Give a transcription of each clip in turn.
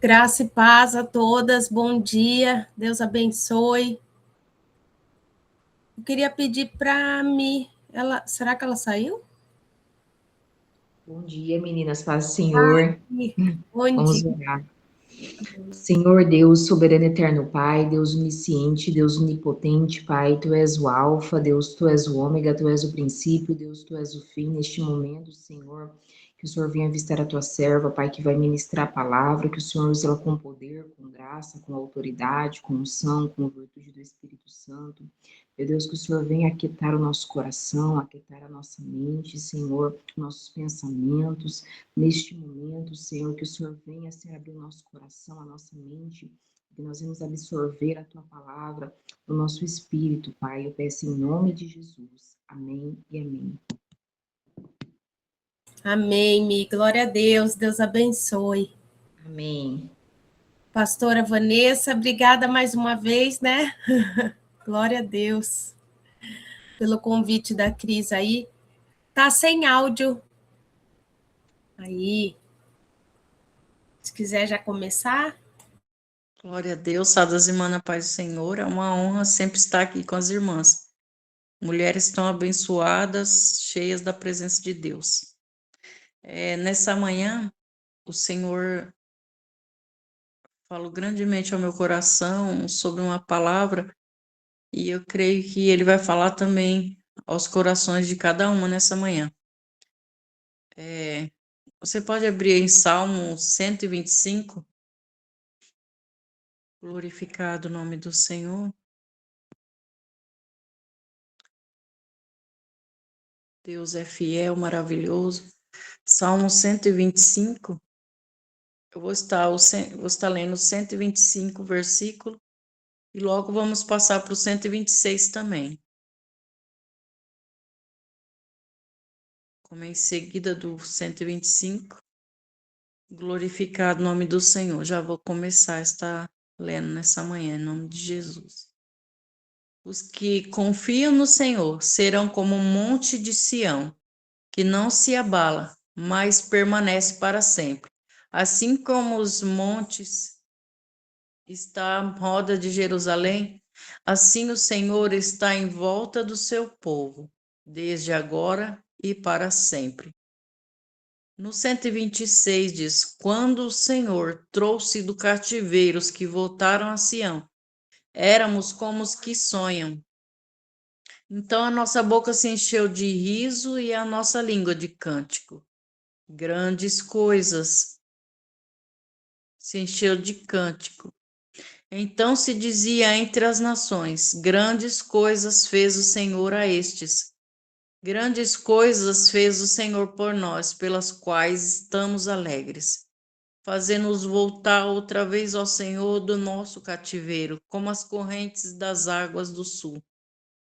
Graça e paz a todas, bom dia, Deus abençoe. Eu queria pedir para será que ela saiu? Bom dia, meninas, paz do Senhor. Bom Vamos dia. orar. Senhor Deus, soberano eterno Pai, Deus onisciente, Deus onipotente, Pai, Tu és o Alfa, Deus, Tu és o Ômega, Tu és o princípio, Deus, Tu és o fim. Neste momento, Senhor, que o Senhor venha visitar a Tua serva, Pai, que vai ministrar a palavra, que o Senhor use ela com poder, com graça, com autoridade, com unção, com virtude do Espírito Santo. Meu Deus, que o Senhor venha aquietar o nosso coração, aquietar a nossa mente, Senhor, nossos pensamentos. Neste momento, Senhor, que o Senhor venha, Senhor, abrir o nosso coração, a nossa mente, que nós vamos absorver a Tua palavra no nosso espírito, Pai. Eu peço em nome de Jesus. Amém e amém. Amém, Mi. Glória a Deus, Deus abençoe. Amém. Pastora Vanessa, obrigada mais uma vez, né? Glória a Deus pelo convite da Cris aí. Tá sem áudio. Aí, se quiser já começar. Glória a Deus, saudas irmãs na paz do Senhor. É uma honra sempre estar aqui com as irmãs. Mulheres tão abençoadas, cheias da presença de Deus. Nessa manhã, o Senhor falou grandemente ao meu coração sobre uma palavra e eu creio que Ele vai falar também aos corações de cada uma nessa manhã. Você pode abrir em Salmo 125? Glorificado o nome do Senhor. Deus é fiel, maravilhoso. Salmo 125, eu vou estar lendo o 125 versículo e logo vamos passar para o 126 também. Como em seguida do 125, glorificado o nome do Senhor. Já vou começar a estar lendo nessa manhã, em nome de Jesus. Os que confiam no Senhor serão como um monte de Sião, que não se abala, mas permanece para sempre. Assim como os montes está à roda de Jerusalém, assim o Senhor está em volta do seu povo, desde agora e para sempre. No 126 diz: Quando o Senhor trouxe do cativeiro os que voltaram a Sião, éramos como os que sonham. Então a nossa boca se encheu de riso e a nossa língua de cântico. Grandes coisas se encheu de cântico. Então se dizia entre as nações: Grandes coisas fez o Senhor a estes. Grandes coisas fez o Senhor por nós, pelas quais estamos alegres. Fazendo-nos voltar outra vez ao Senhor do nosso cativeiro, como as correntes das águas do sul.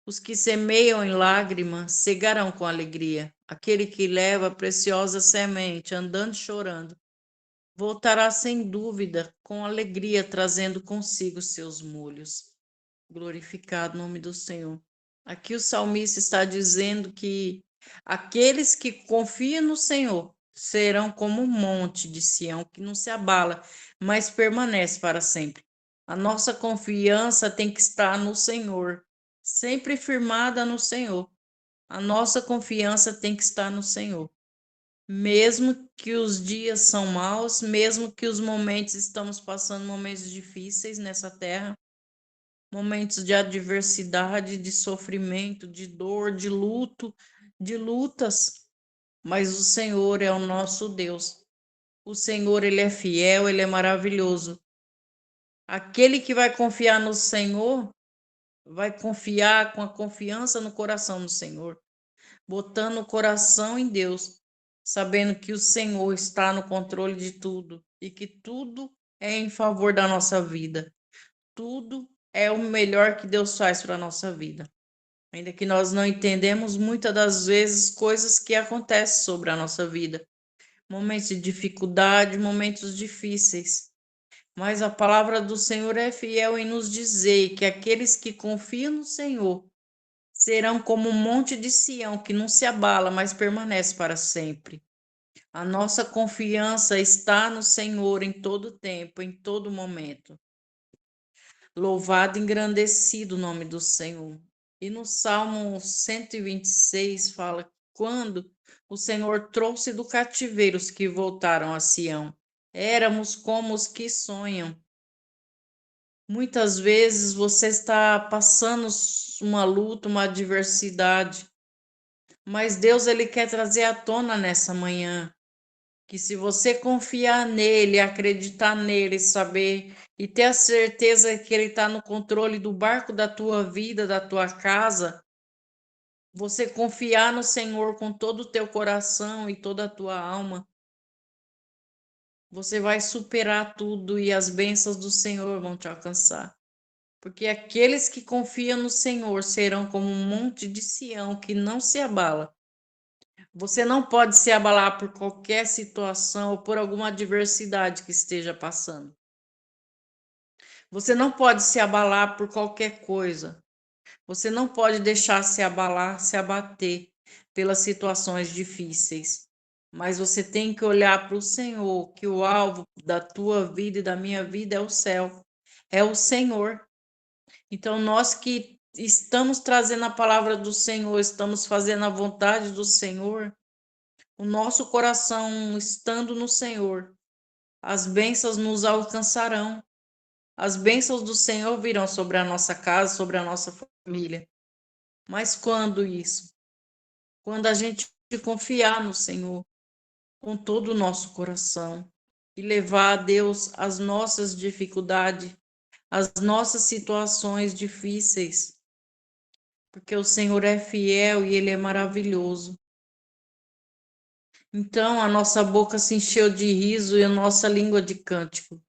Os que semeiam em lágrimas cegarão com alegria. Aquele que leva a preciosa semente, andando e chorando, voltará sem dúvida, com alegria, trazendo consigo seus molhos. Glorificado o nome do Senhor. Aqui o salmista está dizendo que aqueles que confiam no Senhor serão como um monte de Sião, que não se abala, mas permanece para sempre. A nossa confiança tem que estar no Senhor, sempre firmada no Senhor. A nossa confiança tem que estar no Senhor. Mesmo que os dias são maus, mesmo que os momentos estamos passando momentos difíceis nessa terra, momentos de adversidade, de sofrimento, de dor, de luto, de lutas, mas o Senhor é o nosso Deus. O Senhor, ele é fiel, ele é maravilhoso. Aquele que vai confiar no Senhor, vai confiar com a confiança no coração do Senhor, botando o coração em Deus, sabendo que o Senhor está no controle de tudo e que tudo é em favor da nossa vida. Tudo é o melhor que Deus faz para a nossa vida. Ainda que nós não entendemos muitas das vezes coisas que acontecem sobre a nossa vida. Momentos de dificuldade, momentos difíceis. Mas a palavra do Senhor é fiel em nos dizer que aqueles que confiam no Senhor serão como um monte de Sião que não se abala, mas permanece para sempre. A nossa confiança está no Senhor em todo tempo, em todo momento. Louvado e engrandecido o nome do Senhor. E no Salmo 126 fala que quando o Senhor trouxe do cativeiro os que voltaram a Sião, éramos como os que sonham. Muitas vezes você está passando uma luta, uma adversidade, mas Deus ele quer trazer à tona nessa manhã que se você confiar nele, acreditar nele, saber e ter a certeza que ele está no controle do barco da tua vida, da tua casa, você confiar no Senhor com todo o teu coração e toda a tua alma, você vai superar tudo e as bênçãos do Senhor vão te alcançar. Porque aqueles que confiam no Senhor serão como um monte de Sião que não se abala. Você não pode se abalar por qualquer situação ou por alguma adversidade que esteja passando. Você não pode se abalar por qualquer coisa. Você não pode deixar se abalar, se abater pelas situações difíceis. Mas você tem que olhar para o Senhor, que o alvo da tua vida e da minha vida é o céu, é o Senhor. Então, nós que estamos trazendo a palavra do Senhor, estamos fazendo a vontade do Senhor, o nosso coração estando no Senhor, as bênçãos nos alcançarão. As bênçãos do Senhor virão sobre a nossa casa, sobre a nossa família. Mas quando isso? Quando a gente confiar no Senhor com todo o nosso coração e levar a Deus as nossas dificuldades, as nossas situações difíceis, porque o Senhor é fiel e Ele é maravilhoso. Então a nossa boca se encheu de riso e a nossa língua de cântico.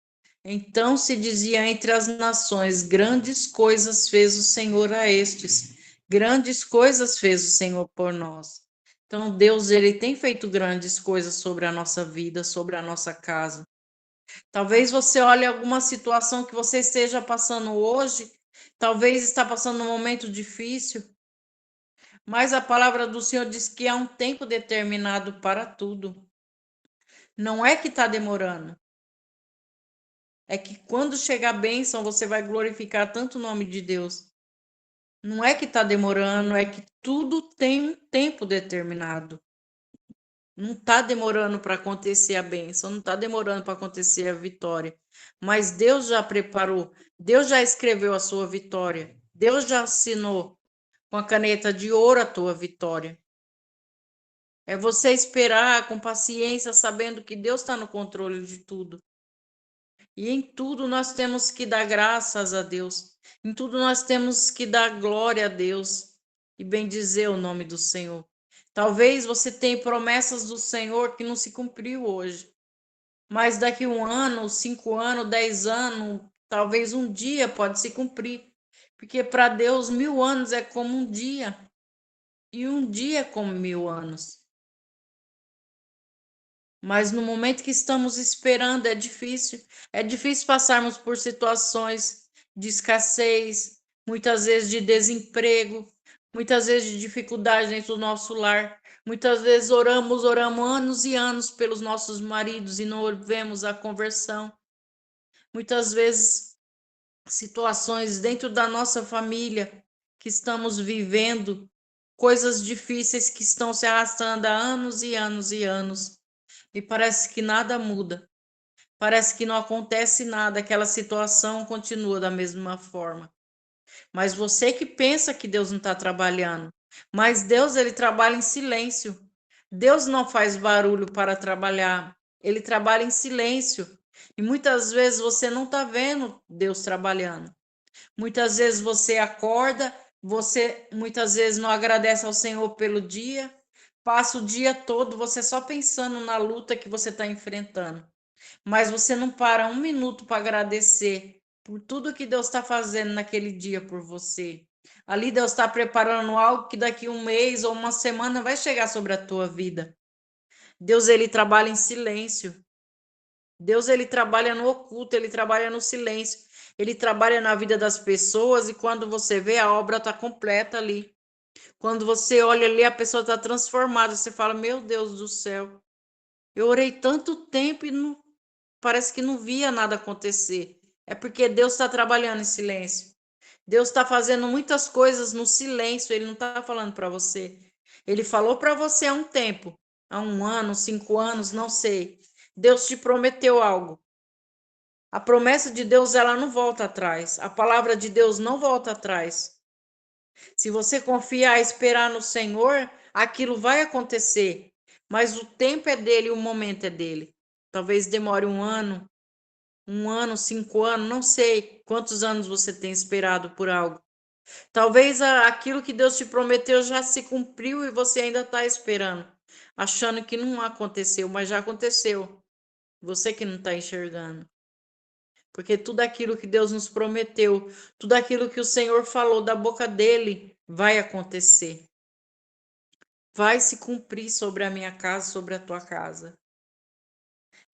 Então se dizia entre as nações: grandes coisas fez o Senhor a estes, grandes coisas fez o Senhor por nós. Então Deus, ele tem feito grandes coisas sobre a nossa vida, sobre a nossa casa. Talvez você olhe alguma situação que você esteja passando hoje, talvez está passando um momento difícil, mas a palavra do Senhor diz que há um tempo determinado para tudo. Não é que está demorando. É que quando chegar a bênção, você vai glorificar tanto o nome de Deus. Não é que está demorando, é que tudo tem um tempo determinado. Não está demorando para acontecer a bênção, não está demorando para acontecer a vitória. Mas Deus já preparou, Deus já escreveu a sua vitória. Deus já assinou com a caneta de ouro a tua vitória. É você esperar com paciência, sabendo que Deus está no controle de tudo. E em tudo nós temos que dar graças a Deus. Em tudo nós temos que dar glória a Deus e bendizer o nome do Senhor. Talvez você tenha promessas do Senhor que não se cumpriu hoje. Mas daqui 1 ano, 5 anos, 10 anos, talvez um dia pode se cumprir. Porque para Deus 1000 anos é como um dia. E um dia é como 1000 anos. Mas no momento que estamos esperando é difícil. É difícil passarmos por situações de escassez, muitas vezes de desemprego, muitas vezes de dificuldade dentro do nosso lar. Muitas vezes oramos anos e anos pelos nossos maridos e não vemos a conversão. Muitas vezes situações dentro da nossa família que estamos vivendo, coisas difíceis que estão se arrastando há anos e anos e anos. E parece que nada muda. Parece que não acontece nada, aquela situação continua da mesma forma. Mas você que pensa que Deus não está trabalhando, mas Deus ele trabalha em silêncio. Deus não faz barulho para trabalhar, ele trabalha em silêncio. E muitas vezes você não está vendo Deus trabalhando. Muitas vezes você acorda, você muitas vezes não agradece ao Senhor pelo dia, passa o dia todo você só pensando na luta que você está enfrentando. Mas você não para 1 minuto para agradecer por tudo que Deus está fazendo naquele dia por você. Ali Deus está preparando algo que daqui 1 mês ou 1 semana vai chegar sobre a tua vida. Deus ele trabalha em silêncio. Deus ele trabalha no oculto, ele trabalha no silêncio. Ele trabalha na vida das pessoas e quando você vê a obra está completa ali. Quando você olha ali a pessoa está transformada, você fala: meu Deus do céu. Eu orei tanto tempo e não, parece que não via nada acontecer. É porque Deus está trabalhando em silêncio. Deus está fazendo muitas coisas no silêncio, Ele não está falando para você. Ele falou para você há um tempo, há 1 ano, 5 anos, não sei. Deus te prometeu algo. A promessa de Deus, ela não volta atrás. A palavra de Deus não volta atrás. Se você confiar e esperar no Senhor, aquilo vai acontecer. Mas o tempo é dele, o momento é dele. Talvez demore 1 ano, 5 anos, não sei quantos anos você tem esperado por algo. Talvez aquilo que Deus te prometeu já se cumpriu e você ainda está esperando, achando que não aconteceu, mas já aconteceu. Você que não está enxergando. Porque tudo aquilo que Deus nos prometeu, tudo aquilo que o Senhor falou da boca dele, vai acontecer. Vai se cumprir sobre a minha casa, sobre a tua casa.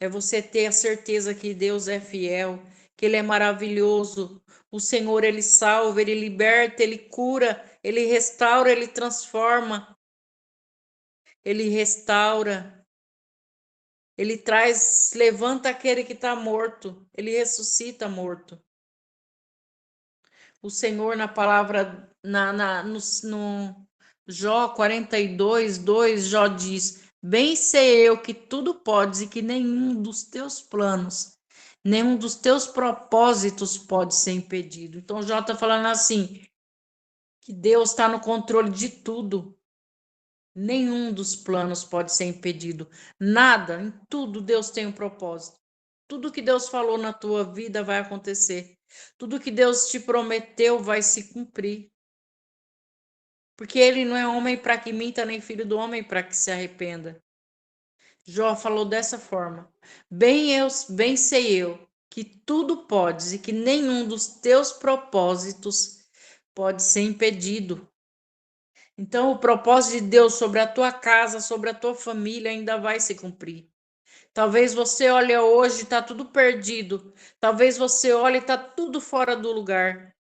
É você ter a certeza que Deus é fiel, que Ele é maravilhoso. O Senhor, Ele salva, Ele liberta, Ele cura, Ele restaura, Ele transforma, Ele restaura. Ele traz, levanta aquele que está morto, Ele ressuscita morto. O Senhor, na palavra, no Jó 42:2, Jó diz: Bem sei eu que tudo podes e que nenhum dos teus planos, nenhum dos teus propósitos pode ser impedido. Então, Jó está falando assim: que Deus está no controle de tudo. Nenhum dos planos pode ser impedido. Nada, em tudo Deus tem um propósito. Tudo que Deus falou na tua vida vai acontecer. Tudo que Deus te prometeu vai se cumprir. Porque ele não é homem para que minta, nem filho do homem para que se arrependa. Jó falou dessa forma: bem sei eu que tudo podes e que nenhum dos teus propósitos pode ser impedido. Então, o propósito de Deus sobre a tua casa, sobre a tua família, ainda vai se cumprir. Talvez você olhe hoje e está tudo perdido. Talvez você olhe e está tudo fora do lugar.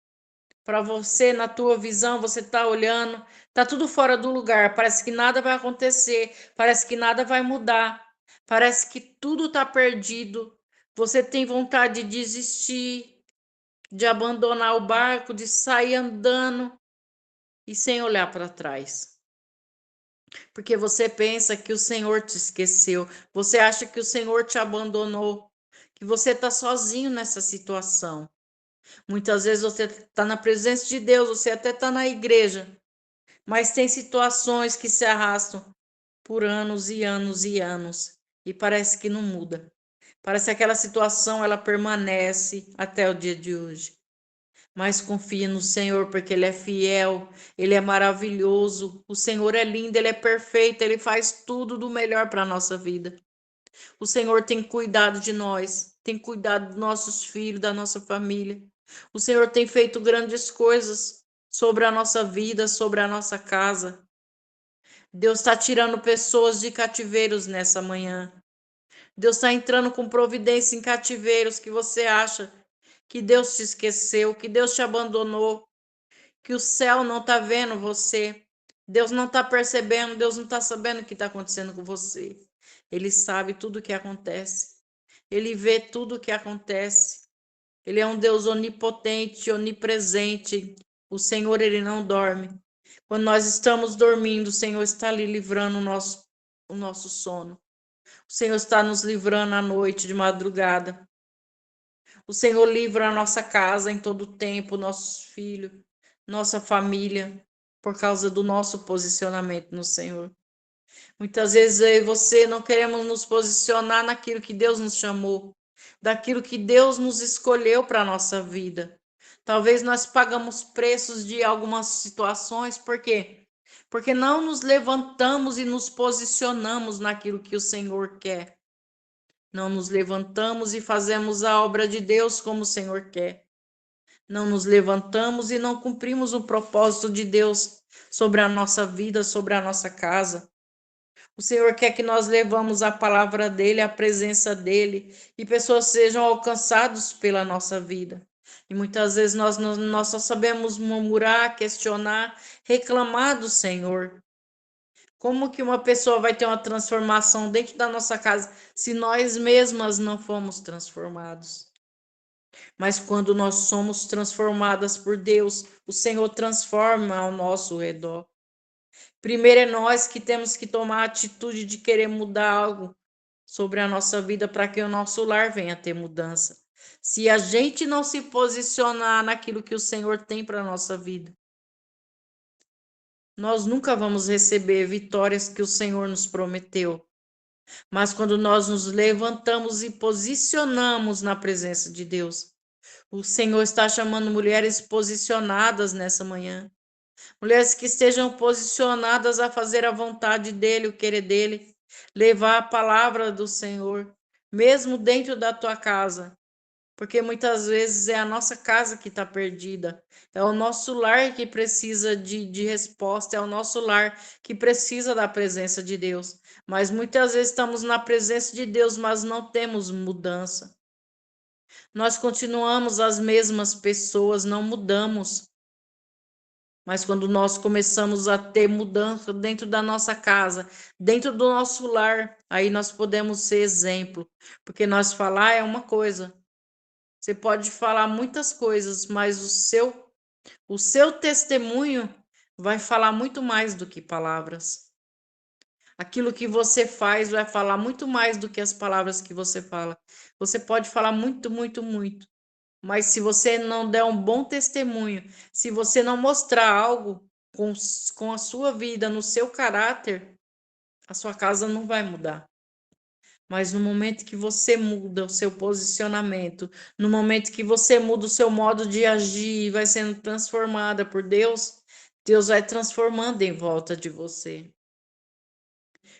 Para você, na tua visão, você está olhando, está tudo fora do lugar. Parece que nada vai acontecer, parece que nada vai mudar, parece que tudo está perdido. Você tem vontade de desistir, de abandonar o barco, de sair andando e sem olhar para trás. Porque você pensa que o Senhor te esqueceu, você acha que o Senhor te abandonou, que você está sozinho nessa situação. Muitas vezes você está na presença de Deus, você até está na igreja, mas tem situações que se arrastam por anos e anos e anos e parece que não muda. Parece que aquela situação ela permanece até o dia de hoje. Mas confie no Senhor, porque Ele é fiel, Ele é maravilhoso, o Senhor é lindo, Ele é perfeito, Ele faz tudo do melhor para a nossa vida. O Senhor tem cuidado de nós, tem cuidado dos nossos filhos, da nossa família. O Senhor tem feito grandes coisas sobre a nossa vida, sobre a nossa casa. Deus está tirando pessoas de cativeiros nessa manhã. Deus está entrando com providência em cativeiros que você acha que Deus te esqueceu, que Deus te abandonou, que o céu não está vendo você. Deus não está percebendo, Deus não está sabendo o que está acontecendo com você. Ele sabe tudo o que acontece. Ele vê tudo o que acontece. Ele é um Deus onipotente, onipresente. O Senhor, ele não dorme. Quando nós estamos dormindo, o Senhor está ali livrando o nosso sono. O Senhor está nos livrando à noite, de madrugada. O Senhor livra a nossa casa em todo o tempo, nossos filhos, nossa família, por causa do nosso posicionamento no Senhor. Muitas vezes eu e você não queremos nos posicionar naquilo que Deus nos chamou, daquilo que Deus nos escolheu para a nossa vida. Talvez nós pagamos preços de algumas situações, por quê? Porque não nos levantamos e nos posicionamos naquilo que o Senhor quer. Não nos levantamos e fazemos a obra de Deus como o Senhor quer. Não nos levantamos e não cumprimos o propósito de Deus sobre a nossa vida, sobre a nossa casa. O Senhor quer que nós levamos a palavra dele, a presença dele, e pessoas sejam alcançadas pela nossa vida. E muitas vezes nós só sabemos murmurar, questionar, reclamar do Senhor. Como que uma pessoa vai ter uma transformação dentro da nossa casa se nós mesmas não fomos transformados? Mas quando nós somos transformadas por Deus, o Senhor transforma ao nosso redor. Primeiro é nós que temos que tomar a atitude de querer mudar algo sobre a nossa vida para que o nosso lar venha a ter mudança. Se a gente não se posicionar naquilo que o Senhor tem para a nossa vida, nós nunca vamos receber vitórias que o Senhor nos prometeu. Mas quando nós nos levantamos e posicionamos na presença de Deus, o Senhor está chamando mulheres posicionadas nessa manhã. Mulheres que estejam posicionadas a fazer a vontade dele, o querer dele, levar a palavra do Senhor, mesmo dentro da tua casa. Porque muitas vezes é a nossa casa que está perdida, é o nosso lar que precisa de resposta, é o nosso lar que precisa da presença de Deus. Mas muitas vezes estamos na presença de Deus, mas não temos mudança. Nós continuamos as mesmas pessoas, não mudamos. Mas quando nós começamos a ter mudança dentro da nossa casa, dentro do nosso lar, aí nós podemos ser exemplo. Porque nós falar é uma coisa. Você pode falar muitas coisas, mas o seu testemunho vai falar muito mais do que palavras. Aquilo que você faz vai falar muito mais do que as palavras que você fala. Você pode falar muito, muito, muito. Mas se você não der um bom testemunho, se você não mostrar algo com a sua vida, no seu caráter, a sua casa não vai mudar. Mas no momento que você muda o seu posicionamento, no momento que você muda o seu modo de agir e vai sendo transformada por Deus, Deus vai transformando em volta de você.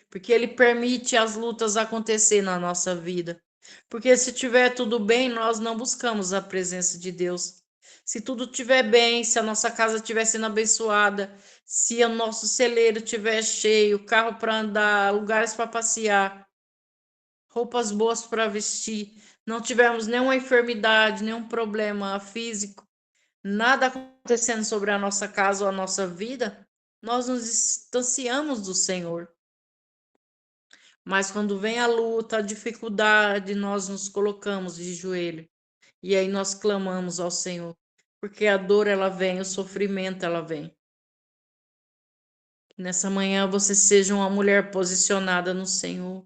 Porque Ele permite as lutas acontecer na nossa vida. Porque se tiver tudo bem, nós não buscamos a presença de Deus. Se tudo estiver bem, se a nossa casa estiver sendo abençoada, se o nosso celeiro estiver cheio, carro para andar, lugares para passear, roupas boas para vestir, não tivermos nenhuma enfermidade, nenhum problema físico, nada acontecendo sobre a nossa casa ou a nossa vida, nós nos distanciamos do Senhor. Mas quando vem a luta, a dificuldade, nós nos colocamos de joelho e aí nós clamamos ao Senhor, porque a dor ela vem, o sofrimento ela vem. Que nessa manhã você seja uma mulher posicionada no Senhor.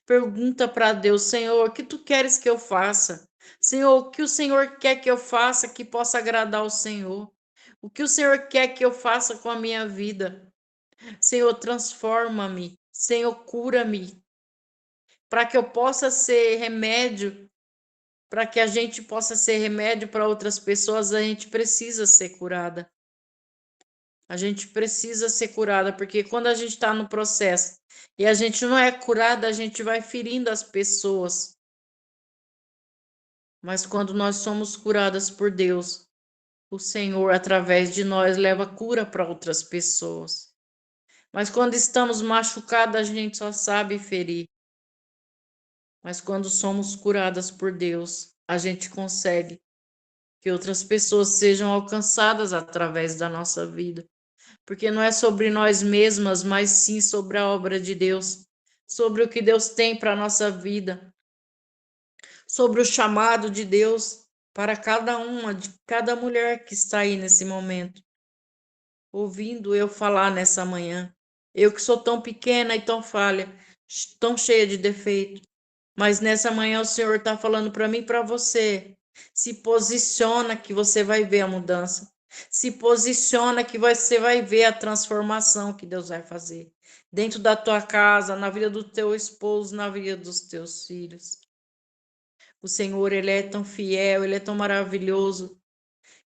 Pergunta para Deus, Senhor, o que tu queres que eu faça? Senhor, o que o Senhor quer que eu faça que possa agradar ao Senhor? O que o Senhor quer que eu faça com a minha vida? Senhor, transforma-me. Senhor, cura-me. Para que eu possa ser remédio, para que a gente possa ser remédio para outras pessoas, a gente precisa ser curada. A gente precisa ser curada, porque quando a gente está no processo e a gente não é curada, a gente vai ferindo as pessoas. Mas quando nós somos curadas por Deus, o Senhor, através de nós, leva cura para outras pessoas. Mas quando estamos machucadas, a gente só sabe ferir. Mas quando somos curadas por Deus, a gente consegue que outras pessoas sejam alcançadas através da nossa vida. Porque não é sobre nós mesmas, mas sim sobre a obra de Deus, sobre o que Deus tem para a nossa vida, sobre o chamado de Deus para cada uma, de cada mulher que está aí nesse momento, ouvindo eu falar nessa manhã. Eu que sou tão pequena e tão falha, tão cheia de defeito, mas nessa manhã o Senhor está falando para mim e para você. Se posiciona que você vai ver a mudança. Se posiciona que você vai ver a transformação que Deus vai fazer dentro da tua casa, na vida do teu esposo, na vida dos teus filhos. O Senhor, ele é tão fiel, ele é tão maravilhoso,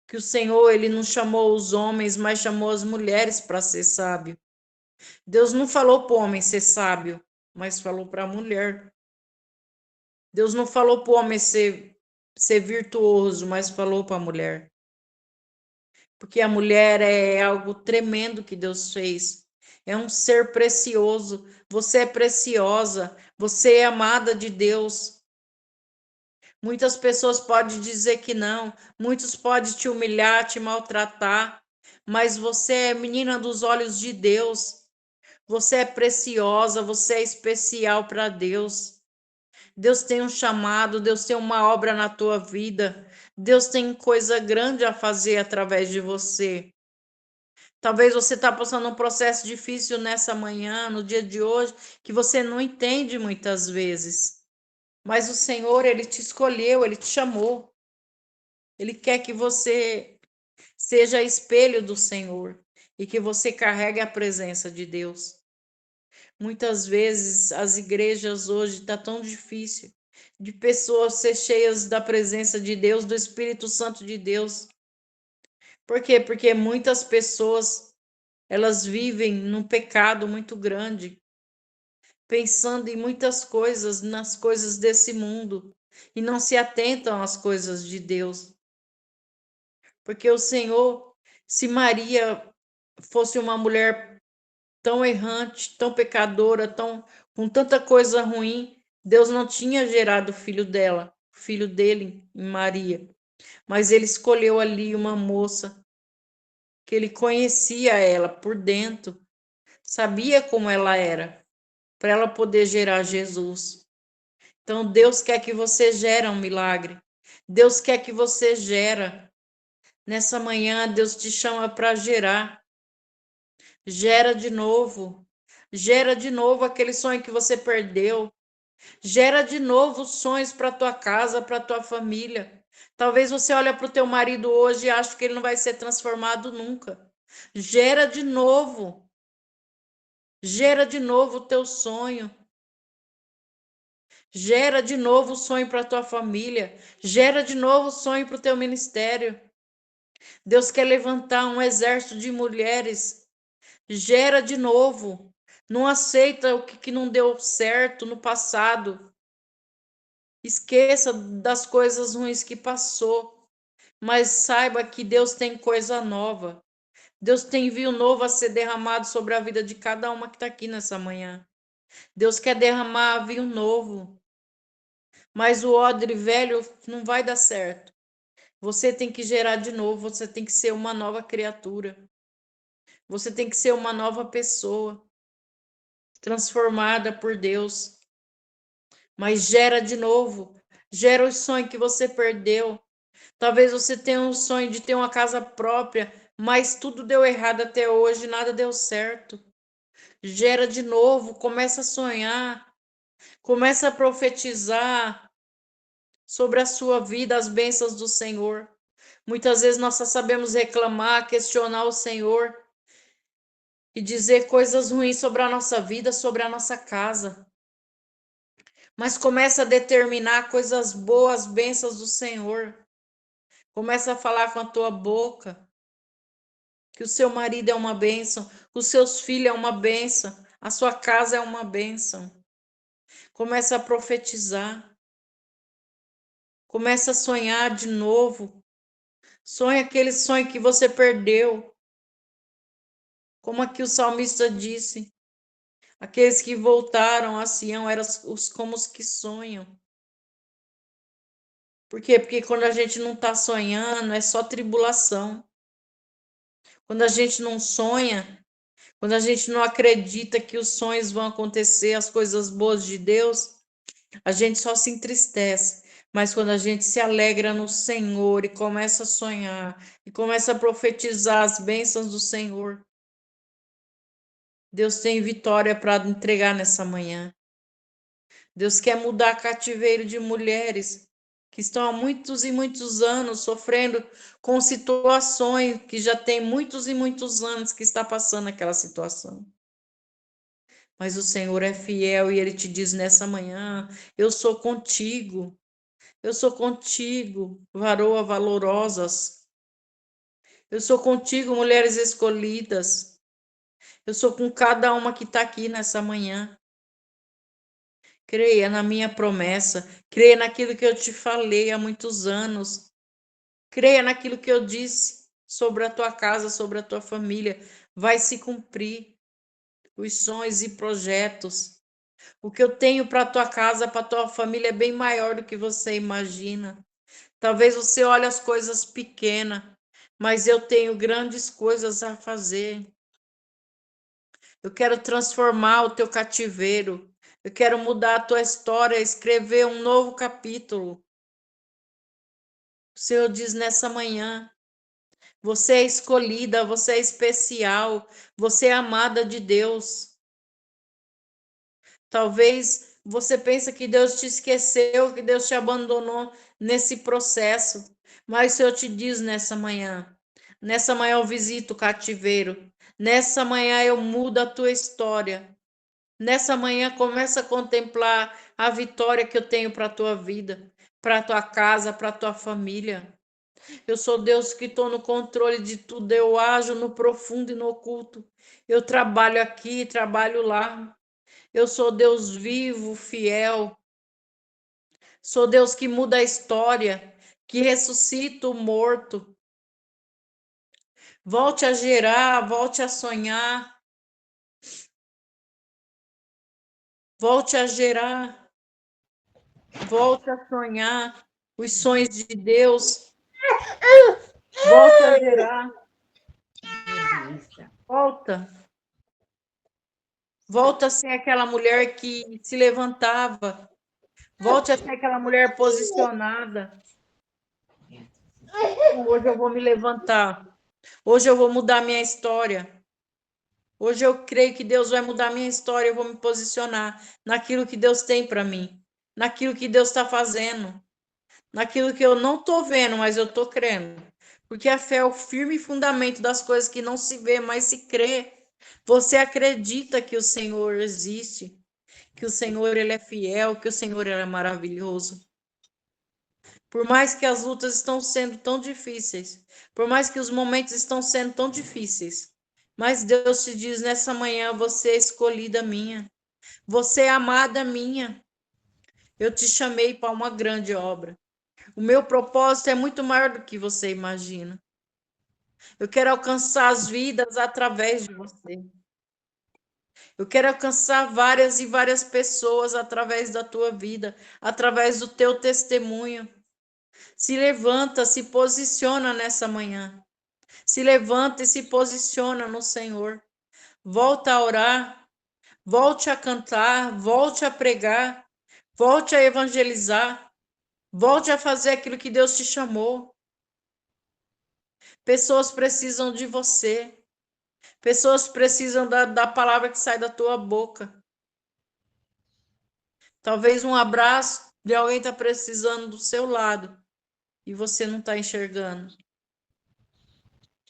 que o Senhor, ele não chamou os homens, mas chamou as mulheres para ser sábio. Deus não falou para o homem ser sábio, mas falou para a mulher. Deus não falou para o homem ser virtuoso, mas falou para a mulher. Porque a mulher é algo tremendo que Deus fez. É um ser precioso. Você é preciosa. Você é amada de Deus. Muitas pessoas podem dizer que não. Muitos podem te humilhar, te maltratar. Mas você é menina dos olhos de Deus. Você é preciosa, você é especial para Deus. Deus tem um chamado, Deus tem uma obra na tua vida. Deus tem coisa grande a fazer através de você. Talvez você está passando um processo difícil nessa manhã, no dia de hoje, que você não entende muitas vezes. Mas o Senhor, Ele te escolheu, Ele te chamou. Ele quer que você seja espelho do Senhor e que você carregue a presença de Deus. Muitas vezes as igrejas hoje está tão difícil de pessoas ser cheias da presença de Deus, do Espírito Santo de Deus. Por quê? Porque muitas pessoas elas vivem num pecado muito grande, pensando em muitas coisas, nas coisas desse mundo, e não se atentam às coisas de Deus. Porque o Senhor, se Maria fosse uma mulher tão errante, tão pecadora, tão com tanta coisa ruim, Deus não tinha gerado o filho dela, o filho dele em Maria. Mas ele escolheu ali uma moça que ele conhecia ela por dentro, sabia como ela era, para ela poder gerar Jesus. Então Deus quer que você gere um milagre. Deus quer que você gera. Nessa manhã Deus te chama para gerar. Gera de novo. Gera de novo aquele sonho que você perdeu. Gera de novo sonhos para tua casa, para tua família. Talvez você olhe para o teu marido hoje e ache que ele não vai ser transformado nunca. Gera de novo. Gera de novo o teu sonho. Gera de novo o sonho para tua família. Gera de novo o sonho para o teu ministério. Deus quer levantar um exército de mulheres. Gera de novo. Não aceita o que não deu certo no passado. Esqueça das coisas ruins que passou. Mas saiba que Deus tem coisa nova. Deus tem vinho novo a ser derramado sobre a vida de cada uma que está aqui nessa manhã. Deus quer derramar vinho novo. Mas o odre velho não vai dar certo. Você tem que gerar de novo, você tem que ser uma nova criatura. Você tem que ser uma nova pessoa, transformada por Deus. Mas gera de novo, gera o sonho que você perdeu. Talvez você tenha um sonho de ter uma casa própria, mas tudo deu errado até hoje, nada deu certo. Gera de novo, começa a sonhar, começa a profetizar sobre a sua vida, as bênçãos do Senhor. Muitas vezes nós só sabemos reclamar, questionar o Senhor e dizer coisas ruins sobre a nossa vida, sobre a nossa casa. Mas começa a determinar coisas boas, bênçãos do Senhor. Começa a falar com a tua boca que o seu marido é uma bênção, os seus filhos é uma bênção, a sua casa é uma bênção. Começa a profetizar. Começa a sonhar de novo. Sonha aquele sonho que você perdeu. Como aqui o salmista disse, aqueles que voltaram a Sião eram como os que sonham. Por quê? Porque quando a gente não está sonhando, é só tribulação. Quando a gente não sonha, quando a gente não acredita que os sonhos vão acontecer, as coisas boas de Deus, a gente só se entristece. Mas quando a gente se alegra no Senhor e começa a sonhar, e começa a profetizar as bênçãos do Senhor, Deus tem vitória para entregar nessa manhã. Deus quer mudar cativeiro de mulheres que estão há muitos e muitos anos sofrendo com situações que já tem muitos e muitos anos que está passando aquela situação. Mas o Senhor é fiel e Ele te diz nessa manhã, eu sou contigo, varoa valorosas, eu sou contigo, mulheres escolhidas, eu sou com cada uma que está aqui nessa manhã. Creia na minha promessa, creia naquilo que eu te falei há muitos anos, creia naquilo que eu disse sobre a tua casa, sobre a tua família, vai se cumprir os sonhos e projetos. O que eu tenho para a tua casa, para a tua família é bem maior do que você imagina. Talvez você olhe as coisas pequenas, mas eu tenho grandes coisas a fazer. Eu quero transformar o teu cativeiro. Eu quero mudar a tua história, escrever um novo capítulo. O Senhor diz nessa manhã: você é escolhida, você é especial, você é amada de Deus. Talvez você pense que Deus te esqueceu, que Deus te abandonou nesse processo. Mas o Senhor te diz nessa manhã eu visito o cativeiro. Nessa manhã eu mudo a tua história. Nessa manhã começa a contemplar a vitória que eu tenho para a tua vida, para a tua casa, para a tua família. Eu sou Deus que estou no controle de tudo. Eu ajo no profundo e no oculto. Eu trabalho aqui, trabalho lá. Eu sou Deus vivo, fiel. Sou Deus que muda a história, que ressuscita o morto. Volte a gerar, volte a sonhar. Volte a gerar, volte a sonhar os sonhos de Deus. Volte a gerar. Volta. Volta a ser aquela mulher que se levantava. Volte a ser aquela mulher posicionada. Hoje eu vou me levantar. Hoje eu vou mudar minha história. Hoje eu creio que Deus vai mudar minha história. Eu vou me posicionar naquilo que Deus tem para mim. Naquilo que Deus está fazendo. Naquilo que eu não estou vendo, mas eu estou crendo. Porque a fé é o firme fundamento das coisas que não se vê, mas se crê. Você acredita que o Senhor existe, que o Senhor ele é fiel, que o Senhor ele é maravilhoso. Por mais que as lutas estão sendo tão difíceis, por mais que os momentos estão sendo tão difíceis, mas Deus te diz nessa manhã, você é escolhida minha, você é amada minha. Eu te chamei para uma grande obra. O meu propósito é muito maior do que você imagina. Eu quero alcançar as vidas através de você. Eu quero alcançar várias e várias pessoas através da tua vida, através do teu testemunho. Se levanta, se posiciona nessa manhã. Se levanta e se posiciona no Senhor. Volta a orar, volte a cantar, volte a pregar, volte a evangelizar, volte a fazer aquilo que Deus te chamou. Pessoas precisam de você. Pessoas precisam da palavra que sai da tua boca. Talvez um abraço de alguém está precisando do seu lado e você não está enxergando.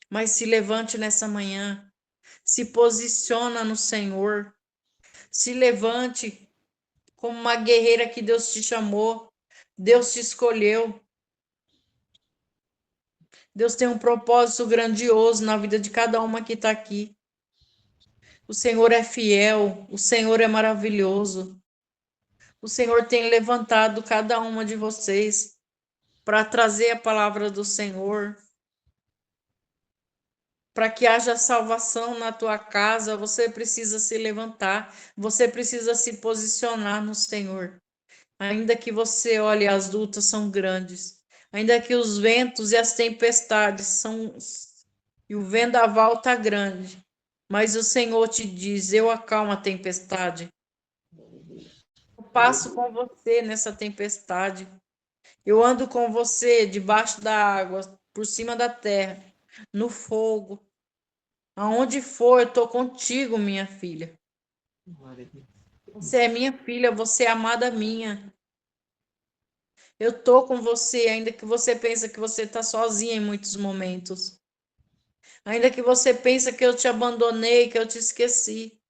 Mas se levante nessa manhã, se posiciona no Senhor, se levante como uma guerreira que Deus te chamou, Deus te escolheu. Deus tem um propósito grandioso na vida de cada uma que está aqui. O Senhor é fiel, o Senhor é maravilhoso. O Senhor tem levantado cada uma de vocês para trazer a palavra do Senhor, para que haja salvação na tua casa. Você precisa se levantar, você precisa se posicionar no Senhor. Ainda que você olhe, as lutas são grandes, ainda que os ventos e as tempestades são, e o vendaval está grande, mas o Senhor te diz: eu acalmo a tempestade. Eu passo com você nessa tempestade. Eu ando com você debaixo da água, por cima da terra, no fogo. Aonde for, eu estou contigo, minha filha. Você é minha filha, você é amada minha. Eu estou com você, ainda que você pense que você está sozinha em muitos momentos. Ainda que você pense que eu te abandonei, que eu te esqueci.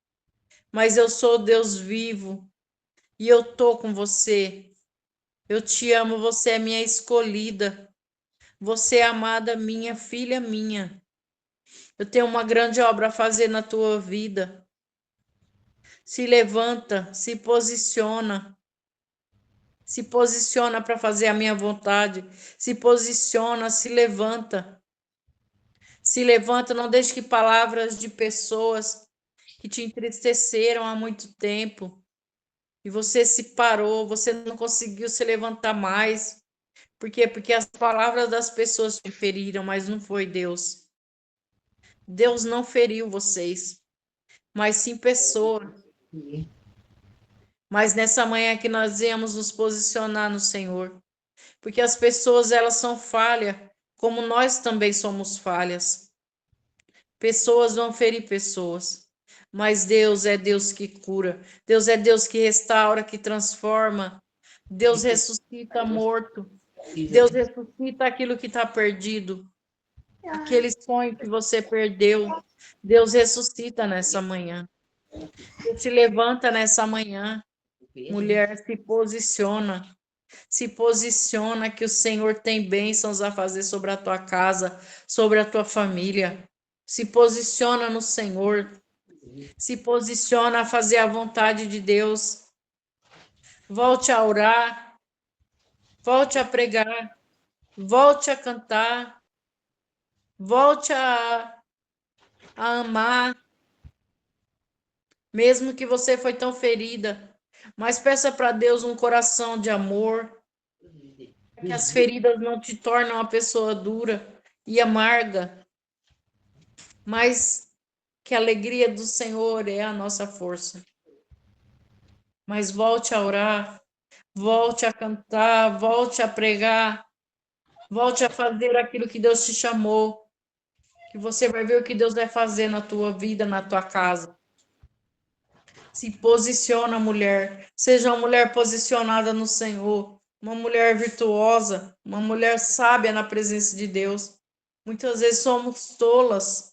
Mas eu sou Deus vivo e eu estou com você. Eu te amo, você é minha escolhida. Você é amada minha, filha minha. Eu tenho uma grande obra a fazer na tua vida. Se levanta, se posiciona. Se posiciona para fazer a minha vontade. Se posiciona, se levanta. Se levanta, não deixe que palavras de pessoas que te entristeceram há muito tempo e você se parou, você não conseguiu se levantar mais. Por quê? Porque as palavras das pessoas te feriram, mas não foi Deus. Deus não feriu vocês. mas sim pessoa. Mas nessa manhã que nós viemos nos posicionar no Senhor, porque as pessoas, elas são falhas, como nós também somos falhas. Pessoas vão ferir pessoas, mas Deus é Deus que cura, Deus é Deus que restaura, que transforma, Deus ressuscita morto, Deus ressuscita aquilo que está perdido, aquele sonho que você perdeu, Deus ressuscita nessa manhã. Deus se levanta nessa manhã, mulher, se posiciona que o Senhor tem bênçãos a fazer sobre a tua casa, sobre a tua família. Se posiciona no Senhor. Se posiciona a fazer a vontade de Deus. Volte a orar. Volte a pregar. Volte a cantar. Volte a amar. Mesmo que você foi tão ferida. Mas peça para Deus um coração de amor. Que as feridas não te tornam uma pessoa dura e amarga. Mas que a alegria do Senhor é a nossa força. Mas volte a orar, volte a cantar, volte a pregar, volte a fazer aquilo que Deus te chamou, que você vai ver o que Deus vai fazer na tua vida, na tua casa. Se posiciona, mulher, seja uma mulher posicionada no Senhor, uma mulher virtuosa, uma mulher sábia na presença de Deus. Muitas vezes somos tolas,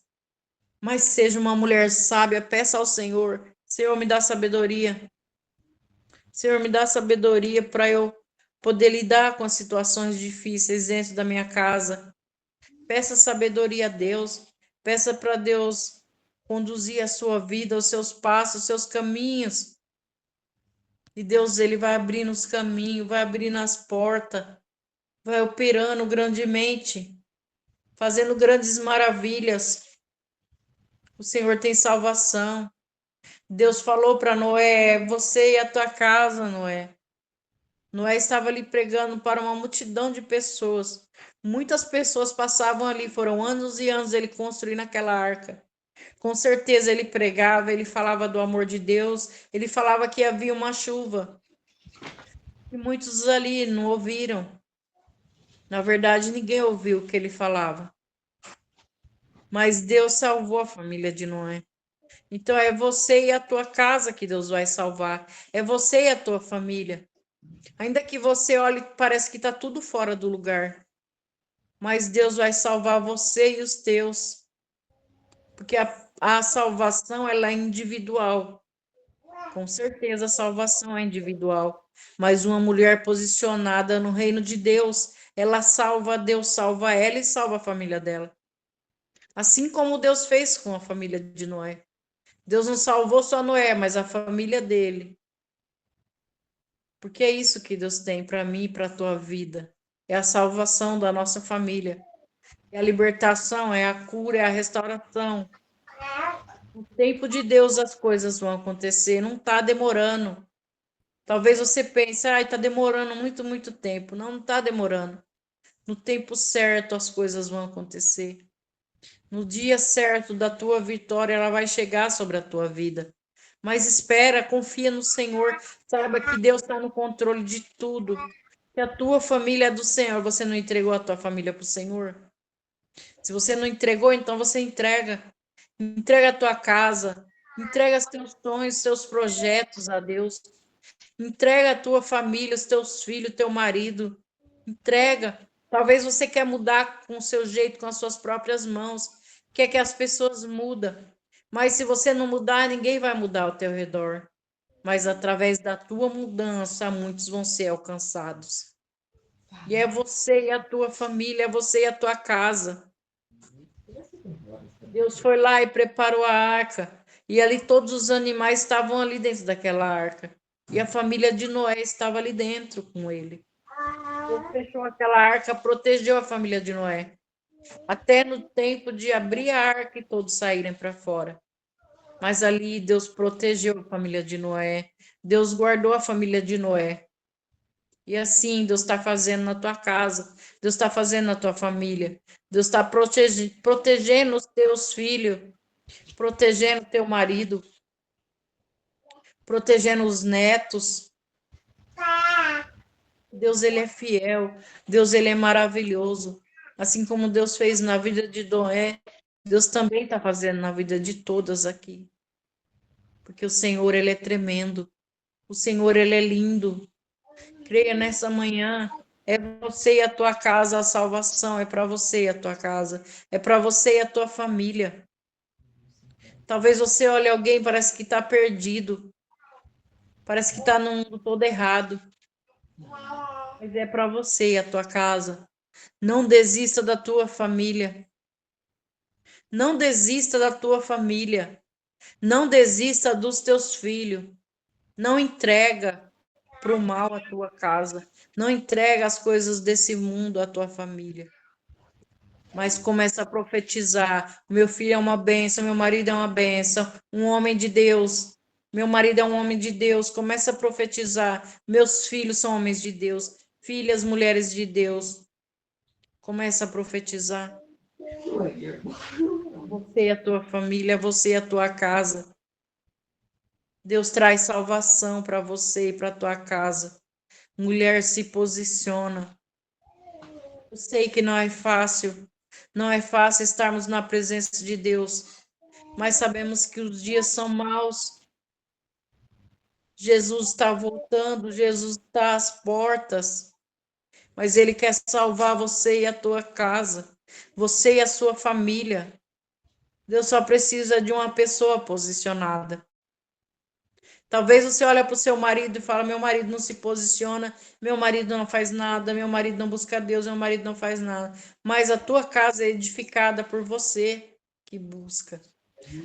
mas seja uma mulher sábia, peça ao Senhor, Senhor, me dá sabedoria. Senhor, me dá sabedoria para eu poder lidar com as situações difíceis dentro da minha casa. Peça sabedoria a Deus, peça para Deus conduzir a sua vida, os seus passos, os seus caminhos. E Deus, ele vai abrindo os caminhos, vai abrindo as portas, vai operando grandemente, fazendo grandes maravilhas. O Senhor tem salvação. Deus falou para Noé: você e a tua casa, Noé. Noé estava ali pregando para uma multidão de pessoas. Muitas pessoas passavam ali, foram anos e anos ele construindo aquela arca. Com certeza ele pregava, ele falava do amor de Deus, ele falava que havia uma chuva. E muitos ali não ouviram. Na verdade, ninguém ouviu o que ele falava. Mas Deus salvou a família de Noé. Então é você e a tua casa que Deus vai salvar. É você e a tua família. Ainda que você olhe, parece que está tudo fora do lugar. Mas Deus vai salvar você e os teus. Porque a salvação, ela é individual. Com certeza a salvação é individual. Mas uma mulher posicionada no reino de Deus, ela salva, Deus salva ela e salva a família dela. Assim como Deus fez com a família de Noé. Deus não salvou só Noé, mas a família dele. Porque é isso que Deus tem para mim e para a tua vida. É a salvação da nossa família. É a libertação, é a cura, é a restauração. No tempo de Deus as coisas vão acontecer, não está demorando. Talvez você pense, está demorando muito, muito tempo. Não, não está demorando. No tempo certo as coisas vão acontecer. No dia certo da tua vitória, ela vai chegar sobre a tua vida. Mas espera, confia no Senhor, saiba que Deus está no controle de tudo. Que a tua família é do Senhor. Você não entregou a tua família para o Senhor? Se você não entregou, então você entrega. Entrega a tua casa. Entrega os teus sonhos, os teus projetos a Deus. Entrega a tua família, os teus filhos, teu marido. Entrega. Talvez você quer mudar com o seu jeito, com as suas próprias mãos. Quer que as pessoas mudem. Mas se você não mudar, ninguém vai mudar ao teu redor. Mas através da tua mudança, muitos vão ser alcançados. E é você e a tua família, é você e a tua casa. Deus foi lá e preparou a arca. E ali todos os animais estavam ali dentro daquela arca. E a família de Noé estava ali dentro com ele. Deus fechou aquela arca, protegeu a família de Noé. Até no tempo de abrir a arca e todos saírem para fora. Mas ali Deus protegeu a família de Noé. Deus guardou a família de Noé. E assim Deus está fazendo na tua casa. Deus está fazendo na tua família. Deus está protegendo os teus filhos. Protegendo teu marido. protegendo os netos. Deus, ele é fiel. Deus, ele é maravilhoso. Assim como Deus fez na vida de Noé, Deus também está fazendo na vida de todas aqui. Porque o Senhor, ele é tremendo. O Senhor, ele é lindo. Creia nessa manhã. É você e a tua casa a salvação. É para você e a tua casa. É para você e a tua família. Talvez você olhe alguém, parece que está perdido. Parece que está num mundo todo errado. Mas é para você e a tua casa. Não desista da tua família. Não desista da tua família. Não desista dos teus filhos. Não entrega para o mal a tua casa. Não entrega as coisas desse mundo à tua família. Mas começa a profetizar. Meu filho é uma bênção, meu marido é uma bênção. Um homem de Deus. Meu marido é um homem de Deus. Começa a profetizar. Meus filhos são homens de Deus. Filhas, mulheres de Deus. Começa a profetizar. Você e a tua família, você e a tua casa. Deus traz salvação para você e para a tua casa. Mulher, se posiciona. Eu sei que não é fácil. Não é fácil estarmos na presença de Deus. Mas sabemos que os dias são maus. Jesus está voltando. Jesus está às portas. Mas Ele quer salvar você e a tua casa. Você e a sua família. Deus só precisa de uma pessoa posicionada. Talvez você olhe para o seu marido e fala, meu marido não se posiciona, meu marido não faz nada, meu marido não busca Deus, meu marido não faz nada. Mas a tua casa é edificada por você que busca.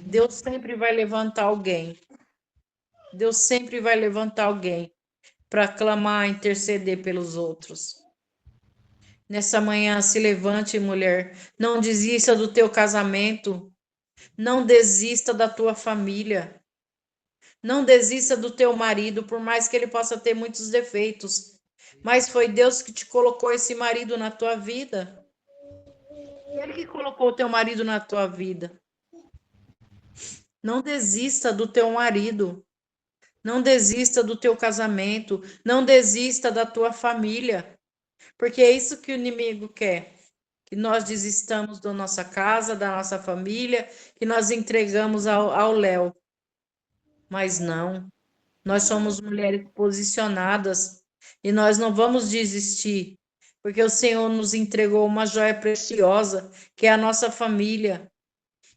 Deus sempre vai levantar alguém. Deus sempre vai levantar alguém para clamar, interceder pelos outros. Nessa manhã, se levante, mulher. Não desista do teu casamento. Não desista da tua família. Não desista do teu marido, por mais que ele possa ter muitos defeitos. Mas foi Deus que te colocou esse marido na tua vida. Ele que colocou o teu marido na tua vida. Não desista do teu marido. Não desista do teu casamento. Não desista da tua família. Porque é isso que o inimigo quer. Que nós desistamos da nossa casa, da nossa família, que nós entregamos ao Léo. Mas não. Nós somos mulheres posicionadas e nós não vamos desistir, porque o Senhor nos entregou uma joia preciosa, que é a nossa família,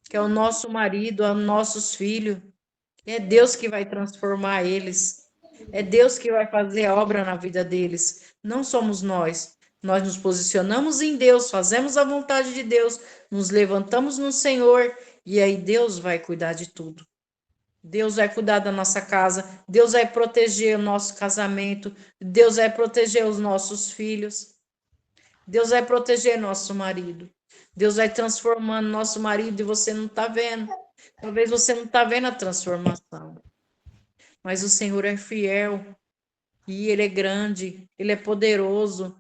que é o nosso marido, os nossos filhos. É Deus que vai transformar eles. É Deus que vai fazer a obra na vida deles. Não somos nós. Nós nos posicionamos em Deus, fazemos a vontade de Deus, nos levantamos no Senhor e aí Deus vai cuidar de tudo. Deus vai cuidar da nossa casa, Deus vai proteger o nosso casamento, Deus vai proteger os nossos filhos, Deus vai proteger nosso marido, Deus vai transformando nosso marido e você não está vendo. Talvez você não está vendo a transformação, mas o Senhor é fiel e Ele é grande, Ele é poderoso.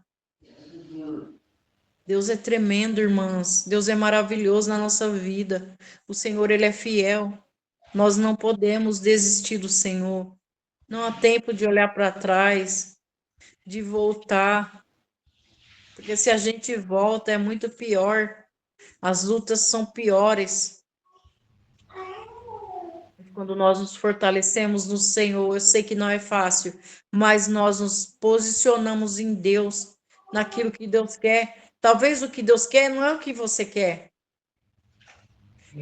Deus é tremendo, irmãs. Deus é maravilhoso na nossa vida. O Senhor, Ele é fiel. Nós não podemos desistir do Senhor. Não há tempo de olhar para trás, de voltar. Porque se a gente volta, é muito pior. As lutas são piores. Quando nós nos fortalecemos no Senhor, eu sei que não é fácil, mas nós nos posicionamos em Deus, naquilo que Deus quer. Talvez o que Deus quer não é o que você quer.